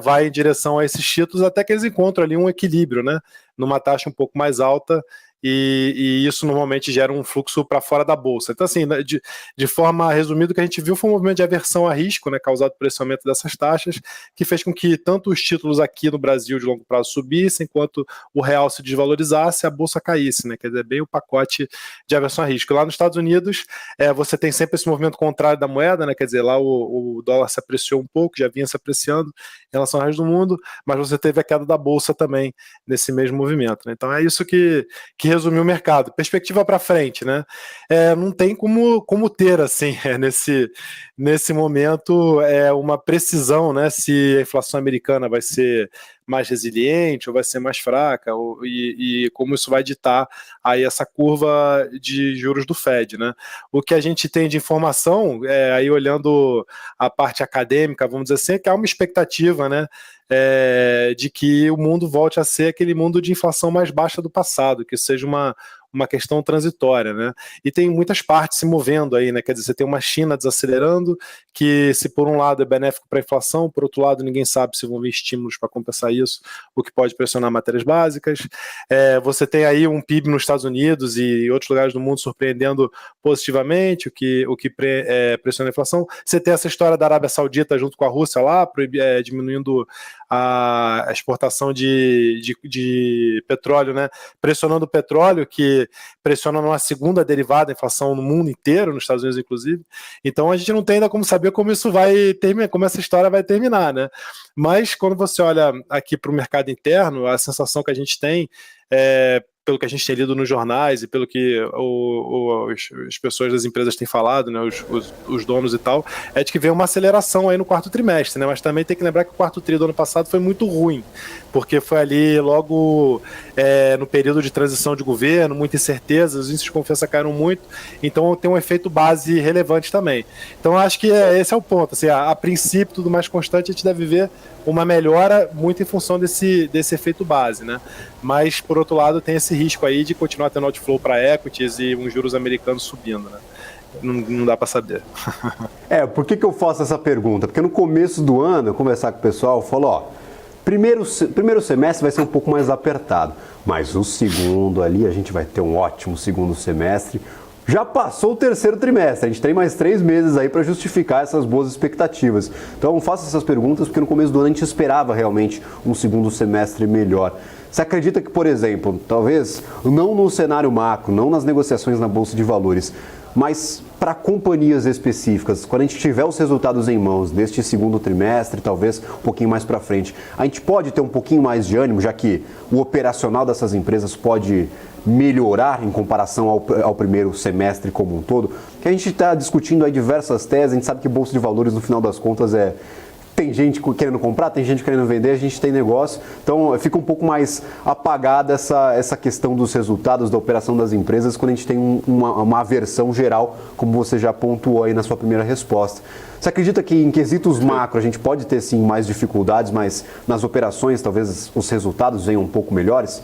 vai em direção a esses títulos até que eles encontram ali um equilíbrio, né? Numa taxa um pouco mais alta. E isso normalmente gera um fluxo para fora da bolsa. Então, assim, de forma resumida, o que a gente viu foi um movimento de aversão a risco, né, causado por esse aumento dessas taxas, que fez com que tanto os títulos aqui no Brasil de longo prazo subissem, quanto o real se desvalorizasse e a bolsa caísse, né, quer dizer, bem o pacote de aversão a risco. Lá nos Estados Unidos, você tem sempre esse movimento contrário da moeda, né, quer dizer, lá o dólar se apreciou um pouco, já vinha se apreciando em relação ao resto do mundo, mas você teve a queda da bolsa também nesse mesmo movimento, né? Então é isso que resumiu o mercado. Perspectiva para frente, né? Não tem como ter, assim, nesse momento, uma precisão, né? Se a inflação americana vai ser mais resiliente ou vai ser mais fraca, e como isso vai ditar aí essa curva de juros do Fed, né? O que a gente tem de informação, aí olhando a parte acadêmica, vamos dizer assim, é que há uma expectativa, né? De que o mundo volte a ser aquele mundo de inflação mais baixa do passado, que seja uma questão transitória, né? E tem muitas partes se movendo aí, né? Quer dizer, você tem uma China desacelerando, que se por um lado é benéfico para a inflação, por outro lado ninguém sabe se vão vir estímulos para compensar isso, o que pode pressionar matérias básicas. Você tem aí um PIB nos Estados Unidos e outros lugares do mundo surpreendendo positivamente, o que pressiona a inflação. Você tem essa história da Arábia Saudita junto com a Rússia lá, diminuindo a exportação de petróleo, né? Pressionando o petróleo, que pressiona uma segunda derivada da inflação no mundo inteiro, nos Estados Unidos inclusive. Então a gente não tem ainda como saber como isso vai terminar, como essa história vai terminar, né? Mas quando você olha aqui para o mercado interno, a sensação que a gente tem pelo que a gente tem lido nos jornais e pelo que as pessoas das empresas têm falado, né, os donos e tal, é de que vem uma aceleração aí no quarto trimestre, né, mas também tem que lembrar que o quarto tri do ano passado foi muito ruim, porque foi ali logo no período de transição de governo, muita incerteza, os índices de confiança caíram muito, então tem um efeito base relevante também. Então eu acho que esse é o ponto, assim, a princípio, tudo mais constante, a gente deve ver uma melhora muito em função desse efeito base, né? Mas, por outro lado, tem esse risco aí de continuar tendo outflow para equities e uns juros americanos subindo, né? Não dá para saber. Por que eu faço essa pergunta? Porque no começo do ano, eu conversar com o pessoal, falou, primeiro semestre vai ser um pouco mais apertado, mas o segundo ali, a gente vai ter um ótimo segundo semestre. Já passou o terceiro trimestre, a gente tem mais 3 meses aí para justificar essas boas expectativas. Então faço essas perguntas porque no começo do ano a gente esperava realmente um segundo semestre melhor. Você acredita que, por exemplo, talvez não no cenário macro, não nas negociações na Bolsa de Valores, mas para companhias específicas, quando a gente tiver os resultados em mãos deste segundo trimestre, talvez um pouquinho mais para frente, a gente pode ter um pouquinho mais de ânimo, já que o operacional dessas empresas pode melhorar em comparação ao primeiro semestre como um todo? Que a gente está discutindo aí diversas teses, a gente sabe que Bolsa de Valores, no final das contas, tem gente querendo comprar, tem gente querendo vender, a gente tem negócio. Então fica um pouco mais apagada essa questão dos resultados da operação das empresas quando a gente tem uma aversão geral, como você já pontuou aí na sua primeira resposta. Você acredita que em quesitos macro a gente pode ter sim mais dificuldades, mas nas operações talvez os resultados venham um pouco melhores?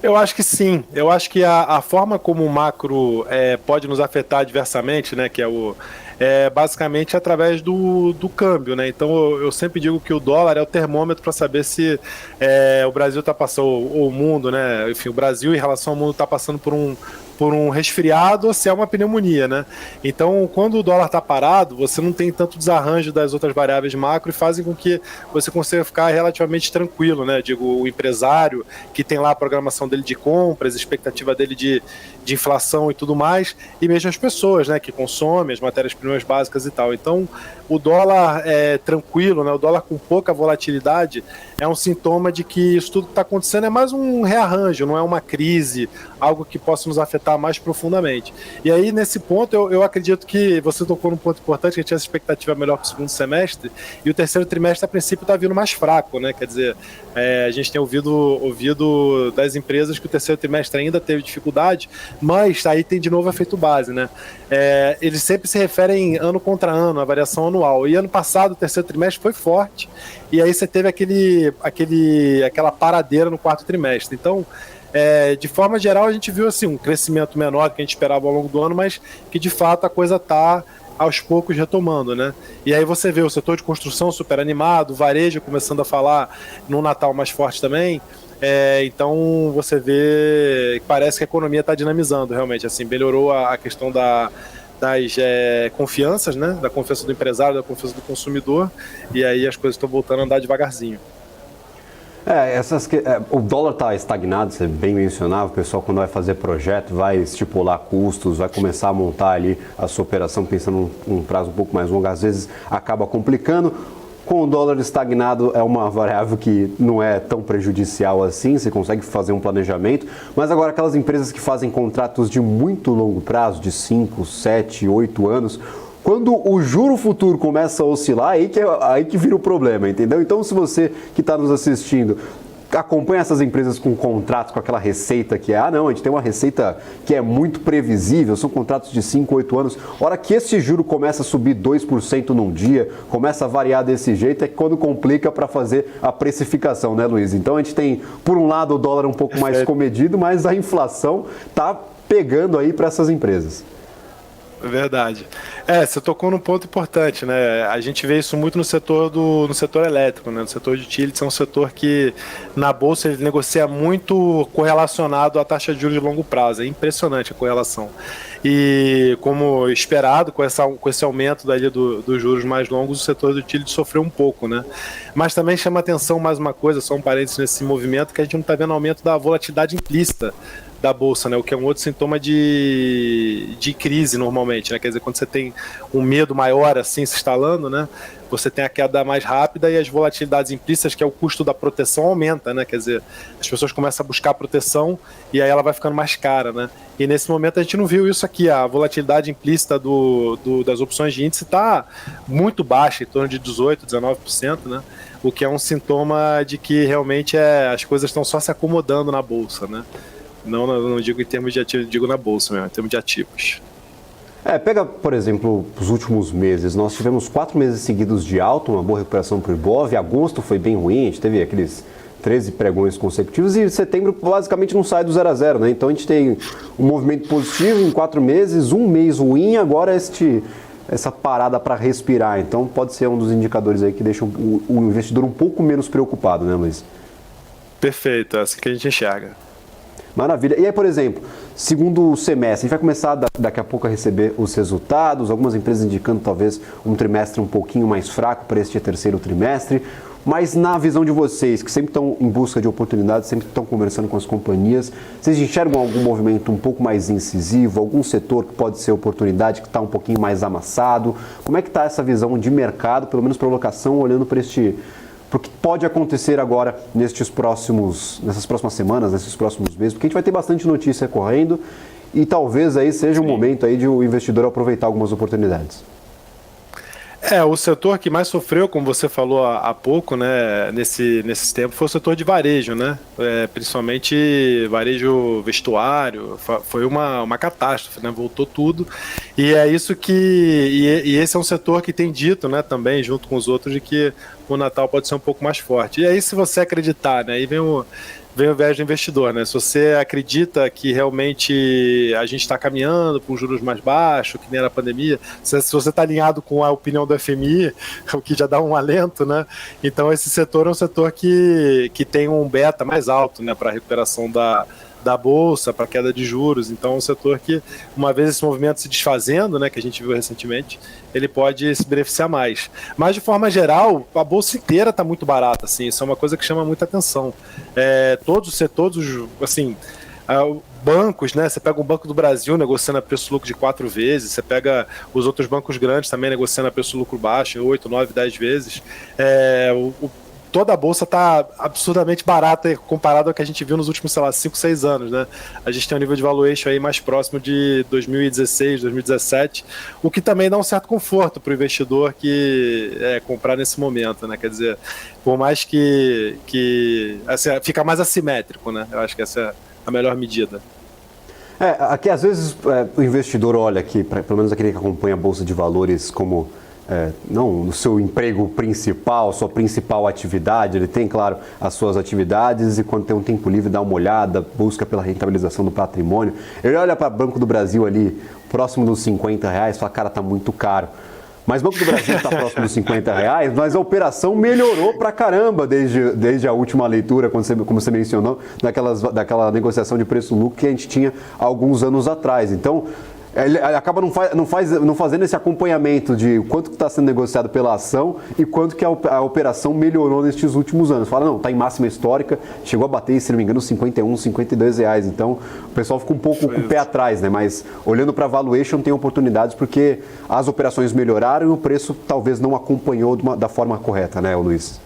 Eu acho que sim. Eu acho que a forma como o macro pode nos afetar adversamente, né, que é basicamente através do câmbio, né? Então eu sempre digo que o dólar é o termômetro para saber se o Brasil está passando, ou o mundo, né? Enfim, o Brasil em relação ao mundo está passando por um resfriado ou se é uma pneumonia, né? Então, quando o dólar está parado, você não tem tanto desarranjo das outras variáveis macro e fazem com que você consiga ficar relativamente tranquilo, né? Digo, o empresário que tem lá a programação dele de compras, a expectativa dele de inflação e tudo mais, e mesmo as pessoas, né, que consomem as matérias-primas básicas e tal. Então, o dólar tranquilo, né, o dólar com pouca volatilidade, é um sintoma de que isso tudo que está acontecendo é mais um rearranjo, não é uma crise, algo que possa nos afetar mais profundamente. E aí, nesse ponto, eu acredito que você tocou num ponto importante, que a gente tinha essa expectativa melhor para o segundo semestre, e o terceiro trimestre, a princípio, está vindo mais fraco, né? Quer dizer, a gente tem ouvido das empresas que o terceiro trimestre ainda teve dificuldade, mas aí tem de novo efeito base, né? Eles sempre se referem ano contra ano, a variação anual. E ano passado, o terceiro trimestre foi forte, e aí você teve aquela paradeira no quarto trimestre. Então, de forma geral, a gente viu assim, um crescimento menor do que a gente esperava ao longo do ano, mas que de fato a coisa está aos poucos retomando, né? E aí você vê o setor de construção super animado, o varejo começando a falar no Natal mais forte também. Então você vê que parece que a economia está dinamizando realmente, assim, melhorou a questão das confianças, né? Da confiança do empresário, da confiança do consumidor, e aí as coisas estão voltando a andar devagarzinho. O dólar está estagnado, você bem mencionava, o pessoal quando vai fazer projeto vai estipular custos, vai começar a montar ali a sua operação pensando num prazo um pouco mais longo, às vezes acaba complicando. Com o dólar estagnado é uma variável que não é tão prejudicial assim, você consegue fazer um planejamento, mas agora aquelas empresas que fazem contratos de muito longo prazo, de 5, 7, 8 anos, quando o juro futuro começa a oscilar, aí que vira o problema, entendeu? Então, se você que está nos assistindo acompanha essas empresas com contratos, com aquela receita que a gente tem uma receita que é muito previsível, são contratos de 5, 8 anos, a hora que esse juro começa a subir 2% num dia, começa a variar desse jeito, é quando complica para fazer a precificação, né, Luiz? Então, a gente tem, por um lado, o dólar um pouco mais comedido, mas a inflação está pegando aí para essas empresas. Verdade. Você tocou num ponto importante, né? A gente vê isso muito no setor elétrico, né? No setor de utilities, é um setor que na bolsa ele negocia muito correlacionado à taxa de juros de longo prazo. É impressionante a correlação. E como esperado, com esse aumento daí dos juros mais longos, o setor de utilities sofreu um pouco, né? Mas também chama atenção mais uma coisa, só um parênteses nesse movimento, que a gente não está vendo aumento da volatilidade implícita da bolsa, né? O que é um outro sintoma de crise normalmente, né? Quer dizer, quando você tem um medo maior assim se instalando, né? Você tem a queda mais rápida e as volatilidades implícitas, que é o custo da proteção, aumenta, né? Quer dizer, as pessoas começam a buscar proteção e aí ela vai ficando mais cara, né? E nesse momento a gente não viu isso aqui, a volatilidade implícita das opções de índice está muito baixa, em torno de 18%, 19%, né? O que é um sintoma de que realmente as coisas estão só se acomodando na bolsa, né? Não digo em termos de ativos, digo na bolsa mesmo, em termos de ativos. Pega, por exemplo, os últimos meses. Nós tivemos 4 meses seguidos de alta, uma boa recuperação para o Ibov. Agosto foi bem ruim, a gente teve aqueles 13 pregões consecutivos e setembro basicamente não sai do 0 a 0, né? Então a gente tem um movimento positivo em 4 meses, um mês ruim, agora essa parada para respirar. Então pode ser um dos indicadores aí que deixam o investidor um pouco menos preocupado, né, Luiz? Perfeito, é assim que a gente enxerga. Maravilha. E aí, por exemplo, segundo semestre, a gente vai começar daqui a pouco a receber os resultados, algumas empresas indicando talvez um trimestre um pouquinho mais fraco para este terceiro trimestre, mas na visão de vocês, que sempre estão em busca de oportunidades, sempre estão conversando com as companhias, vocês enxergam algum movimento um pouco mais incisivo, algum setor que pode ser oportunidade, que está um pouquinho mais amassado? Como é que está essa visão de mercado, pelo menos para locação, olhando para o que pode acontecer agora nessas próximas semanas, nesses próximos meses, porque a gente vai ter bastante notícia correndo e talvez aí seja um momento aí de o investidor aproveitar algumas oportunidades. O setor que mais sofreu, como você falou há pouco, né, nesse tempo, foi o setor de varejo, né? Principalmente varejo vestuário, foi uma catástrofe, né? Voltou tudo. E é isso e esse é um setor que tem dito, né, também, junto com os outros, de que o Natal pode ser um pouco mais forte. E aí, se você acreditar, né, aí vem o viés do investidor, né? Se você acredita que realmente a gente está caminhando para juros mais baixos, que nem era a pandemia, se você está alinhado com a opinião do FMI, o que já dá um alento, né? Então esse setor é um setor que tem um beta mais alto, né, para a recuperação da bolsa, para a queda de juros. Então é um setor que, uma vez esse movimento se desfazendo, né, que a gente viu recentemente, ele pode se beneficiar mais. Mas, de forma geral, a bolsa inteira está muito barata, assim, isso é uma coisa que chama muita atenção. Todos os setores, assim, bancos, né, você pega o Banco do Brasil negociando a preço-lucro de 4 vezes, você pega os outros bancos grandes também negociando a preço-lucro baixo, 8, 9, 10 vezes. Toda a bolsa está absurdamente barata comparado ao que a gente viu nos últimos, 5, 6 anos, né? A gente tem um nível de valuation aí mais próximo de 2016, 2017, o que também dá um certo conforto para o investidor que comprar nesse momento, né? Quer dizer, por mais que assim, fica mais assimétrico, né? Eu acho que essa é a melhor medida. Aqui às vezes o investidor olha aqui, pelo menos aquele que acompanha a Bolsa de Valores como... não no seu emprego principal, sua principal atividade, ele tem, claro, as suas atividades e quando tem um tempo livre dá uma olhada, busca pela rentabilização do patrimônio. Ele olha para o Banco do Brasil ali, próximo dos R$50, e fala, cara, tá muito caro. Mas o Banco do Brasil está próximo dos R$50, mas a operação melhorou pra caramba desde a última leitura, como você mencionou, daquela negociação de preço-lucro que a gente tinha há alguns anos atrás. Então, ele acaba não fazendo esse acompanhamento de quanto está sendo negociado pela ação e quanto que a operação melhorou nestes últimos anos. Fala, não, está em máxima histórica, chegou a bater, se não me engano, R$51, R$52. Então, o pessoal fica um pouco com o pé atrás, né? Mas olhando para a valuation tem oportunidades porque as operações melhoraram e o preço talvez não acompanhou da forma correta, né, Luiz?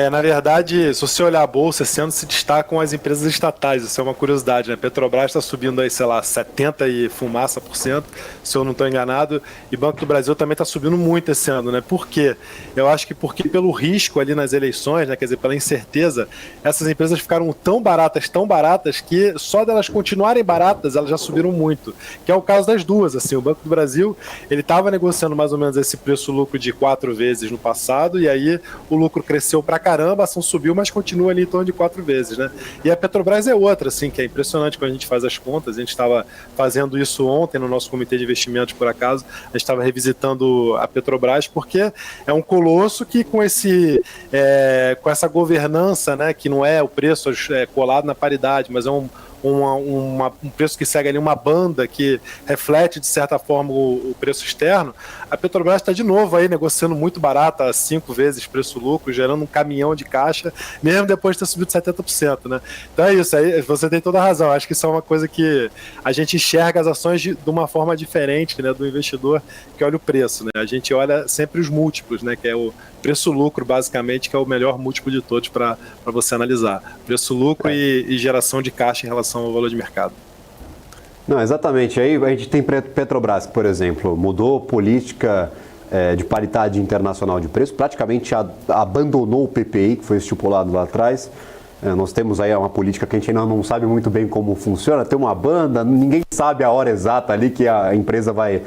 Na verdade, se você olhar a bolsa, esse ano se destacam as empresas estatais, isso é uma curiosidade, né? Petrobras está subindo aí, 70 e fumaça %, se eu não estou enganado, e Banco do Brasil também está subindo muito esse ano, né? Por quê? Eu acho que porque pelo risco ali nas eleições, né? Quer dizer, pela incerteza, essas empresas ficaram tão baratas que só delas continuarem baratas, elas já subiram muito, que é o caso das duas, assim, o Banco do Brasil, ele estava negociando mais ou menos esse preço-lucro de 4 vezes no passado, e aí o lucro cresceu pra caramba, a ação subiu, mas continua ali em torno de 4 vezes, né? E a Petrobras é outra, assim, que é impressionante quando a gente faz as contas. A gente estava fazendo isso ontem no nosso comitê de investimentos, por acaso, a gente estava revisitando a Petrobras, porque é um colosso que com essa governança, né, que não é o preço colado na paridade, mas é um preço que segue ali uma banda que reflete, de certa forma, o preço externo. A Petrobras está de novo aí negociando muito barata, 5 vezes preço-lucro, gerando um caminhão de caixa, mesmo depois de ter subido 70%, né? Então é isso, aí você tem toda a razão. Acho que isso é uma coisa que a gente enxerga as ações de uma forma diferente, né, do investidor que olha o preço, né? A gente olha sempre os múltiplos, né, que é o preço-lucro, basicamente, que é o melhor múltiplo de todos para você analisar. Preço-lucro e geração de caixa em relação ao valor de mercado. Não, exatamente. Aí a gente tem Petrobras, que, por exemplo, mudou política de paridade internacional de preço, praticamente abandonou o PPI, que foi estipulado lá atrás. Nós temos aí uma política que a gente ainda não sabe muito bem como funciona, tem uma banda, ninguém sabe a hora exata ali que a empresa vai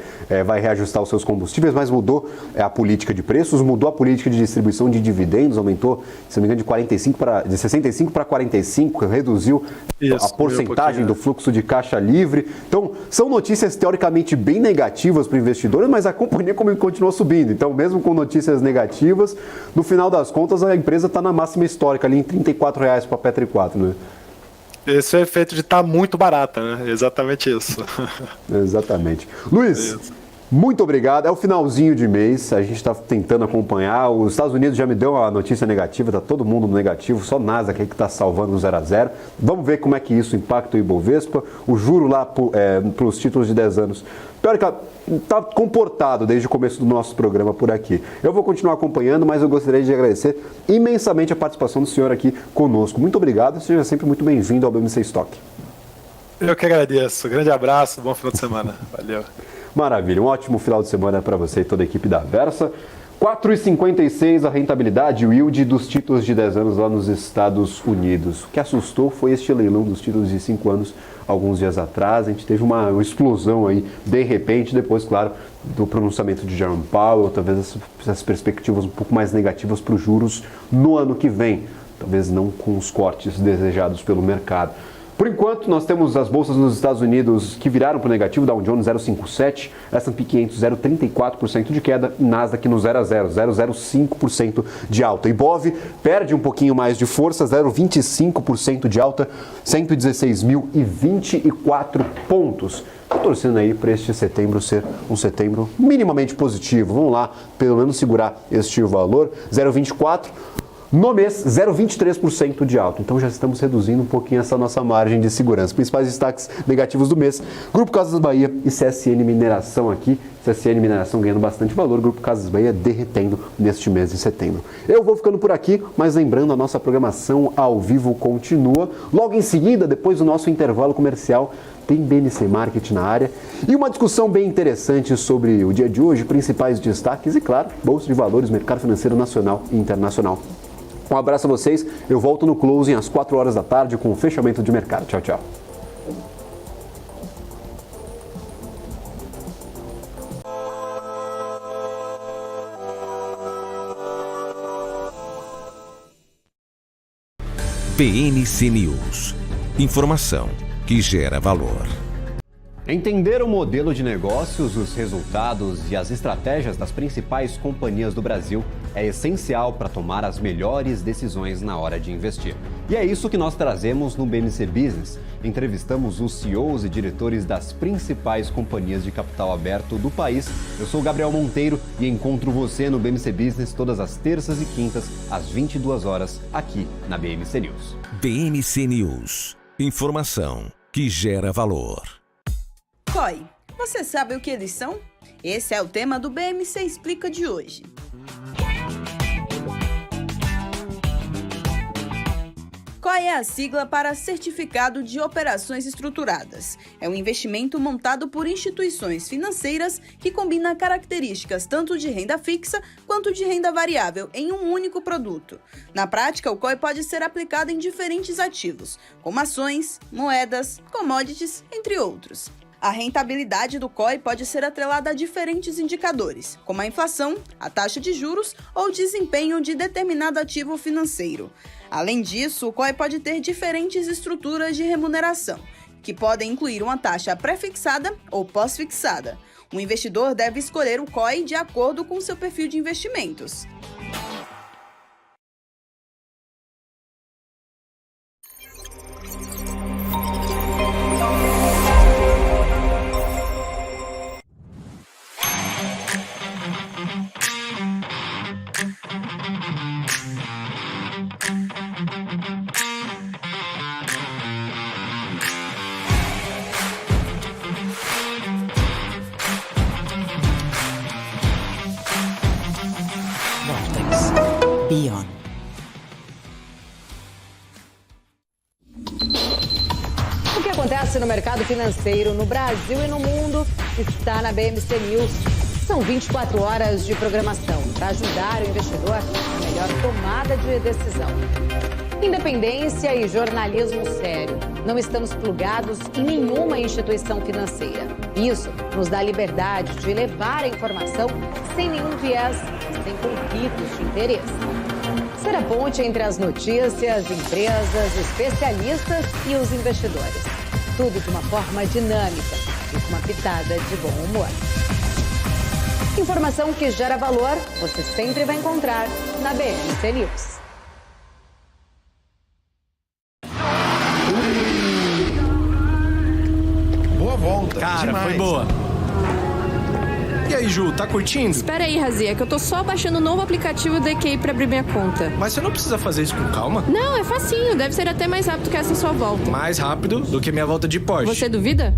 reajustar os seus combustíveis, mas mudou a política de preços, mudou a política de distribuição de dividendos, aumentou, se não me engano, de 65 para 45, reduziu a porcentagem do fluxo de caixa livre. Então, são notícias teoricamente bem negativas para o investidor, mas a companhia continua subindo. Então, mesmo com notícias negativas, no final das contas, a empresa está na máxima histórica, ali em R$34 para a Petri 4, né? Esse é o efeito de estar muito barata, né? Exatamente isso. Exatamente. Luiz, muito obrigado. É o finalzinho de mês, a gente está tentando acompanhar. Os Estados Unidos já me deu uma notícia negativa, está todo mundo no negativo, só Nasdaq que está salvando no 0-0. Vamos ver como é que isso impacta o Ibovespa. O juro lá para os títulos de 10 anos. Pior que está comportado desde o começo do nosso programa por aqui. Eu vou continuar acompanhando, mas eu gostaria de agradecer imensamente a participação do senhor aqui conosco. Muito obrigado, seja sempre muito bem-vindo ao BMC Stock. Eu que agradeço. Grande abraço, bom final de semana. Valeu. Maravilha, um ótimo final de semana para você e toda a equipe da Versa. 4,56 a rentabilidade e o yield dos títulos de 10 anos lá nos Estados Unidos. O que assustou foi este leilão dos títulos de 5 anos alguns dias atrás. A gente teve uma explosão aí, de repente, depois, claro, do pronunciamento de Jerome Powell, talvez essas perspectivas um pouco mais negativas para os juros no ano que vem. Talvez não com os cortes desejados pelo mercado. Por enquanto, nós temos as bolsas nos Estados Unidos que viraram para o negativo, Dow Jones 0,57%, S&P 500 0,34% de queda, Nasdaq no 0 a 0, 0,05% de alta. Ibov perde um pouquinho mais de força, 0,25% de alta, 116.024 pontos. Estou torcendo aí para este setembro ser um setembro minimamente positivo. Vamos lá, pelo menos segurar este valor, 0,24%. No mês, 0,23% de alta. Então já estamos reduzindo um pouquinho essa nossa margem de segurança. Principais destaques negativos do mês: Grupo Casas Bahia e CSN Mineração aqui. CSN Mineração ganhando bastante valor, Grupo Casas Bahia derretendo neste mês de setembro. Eu vou ficando por aqui, mas lembrando, a nossa programação ao vivo continua. Logo em seguida, depois do nosso intervalo comercial, tem BNC Market na área e uma discussão bem interessante sobre o dia de hoje, principais destaques e, claro, Bolsa de Valores, mercado financeiro nacional e internacional. Um abraço a vocês, eu volto no closing às 4 horas da tarde com o fechamento de mercado. Tchau, tchau. BNC News. Informação que gera valor. Entender o modelo de negócios, os resultados e as estratégias das principais companhias do Brasil é essencial para tomar as melhores decisões na hora de investir. E é isso que nós trazemos no BNC Business. Entrevistamos os CEOs e diretores das principais companhias de capital aberto do país. Eu sou o Gabriel Monteiro e encontro você no BNC Business todas as terças e quintas, às 22 horas, aqui na BNC News. BNC News. Informação que gera valor. COI, você sabe o que eles são? Esse é o tema do BMC Explica de hoje. COI é a sigla para Certificado de Operações Estruturadas. É um investimento montado por instituições financeiras que combina características tanto de renda fixa quanto de renda variável em um único produto. Na prática, o COI pode ser aplicado em diferentes ativos, como ações, moedas, commodities, entre outros. A rentabilidade do COI pode ser atrelada a diferentes indicadores, como a inflação, a taxa de juros ou o desempenho de determinado ativo financeiro. Além disso, o COI pode ter diferentes estruturas de remuneração, que podem incluir uma taxa pré-fixada ou pós-fixada. O investidor deve escolher o COI de acordo com seu perfil de investimentos. Beyond. O que acontece no mercado financeiro no Brasil e no mundo está na BMC News. São 24 horas de programação para ajudar o investidor na melhor tomada de decisão. Independência e jornalismo sério. Não estamos plugados em nenhuma instituição financeira. Isso nos dá liberdade de levar a informação sem nenhum viés, sem conflitos de interesse. Ser a ponte entre as notícias, empresas, especialistas e os investidores. Tudo de uma forma dinâmica e com uma pitada de bom humor. Informação que gera valor, você sempre vai encontrar na BMC News. Boa volta. Cara, demais. foi boa. E aí, Ju, tá curtindo? Espera aí, Razi, é que eu tô só baixando o novo aplicativo da EQI pra abrir minha conta. Mas você não precisa fazer isso com calma? Não, é facinho, deve ser até mais rápido que essa sua volta. Mais rápido do que minha volta de Porsche. Você duvida?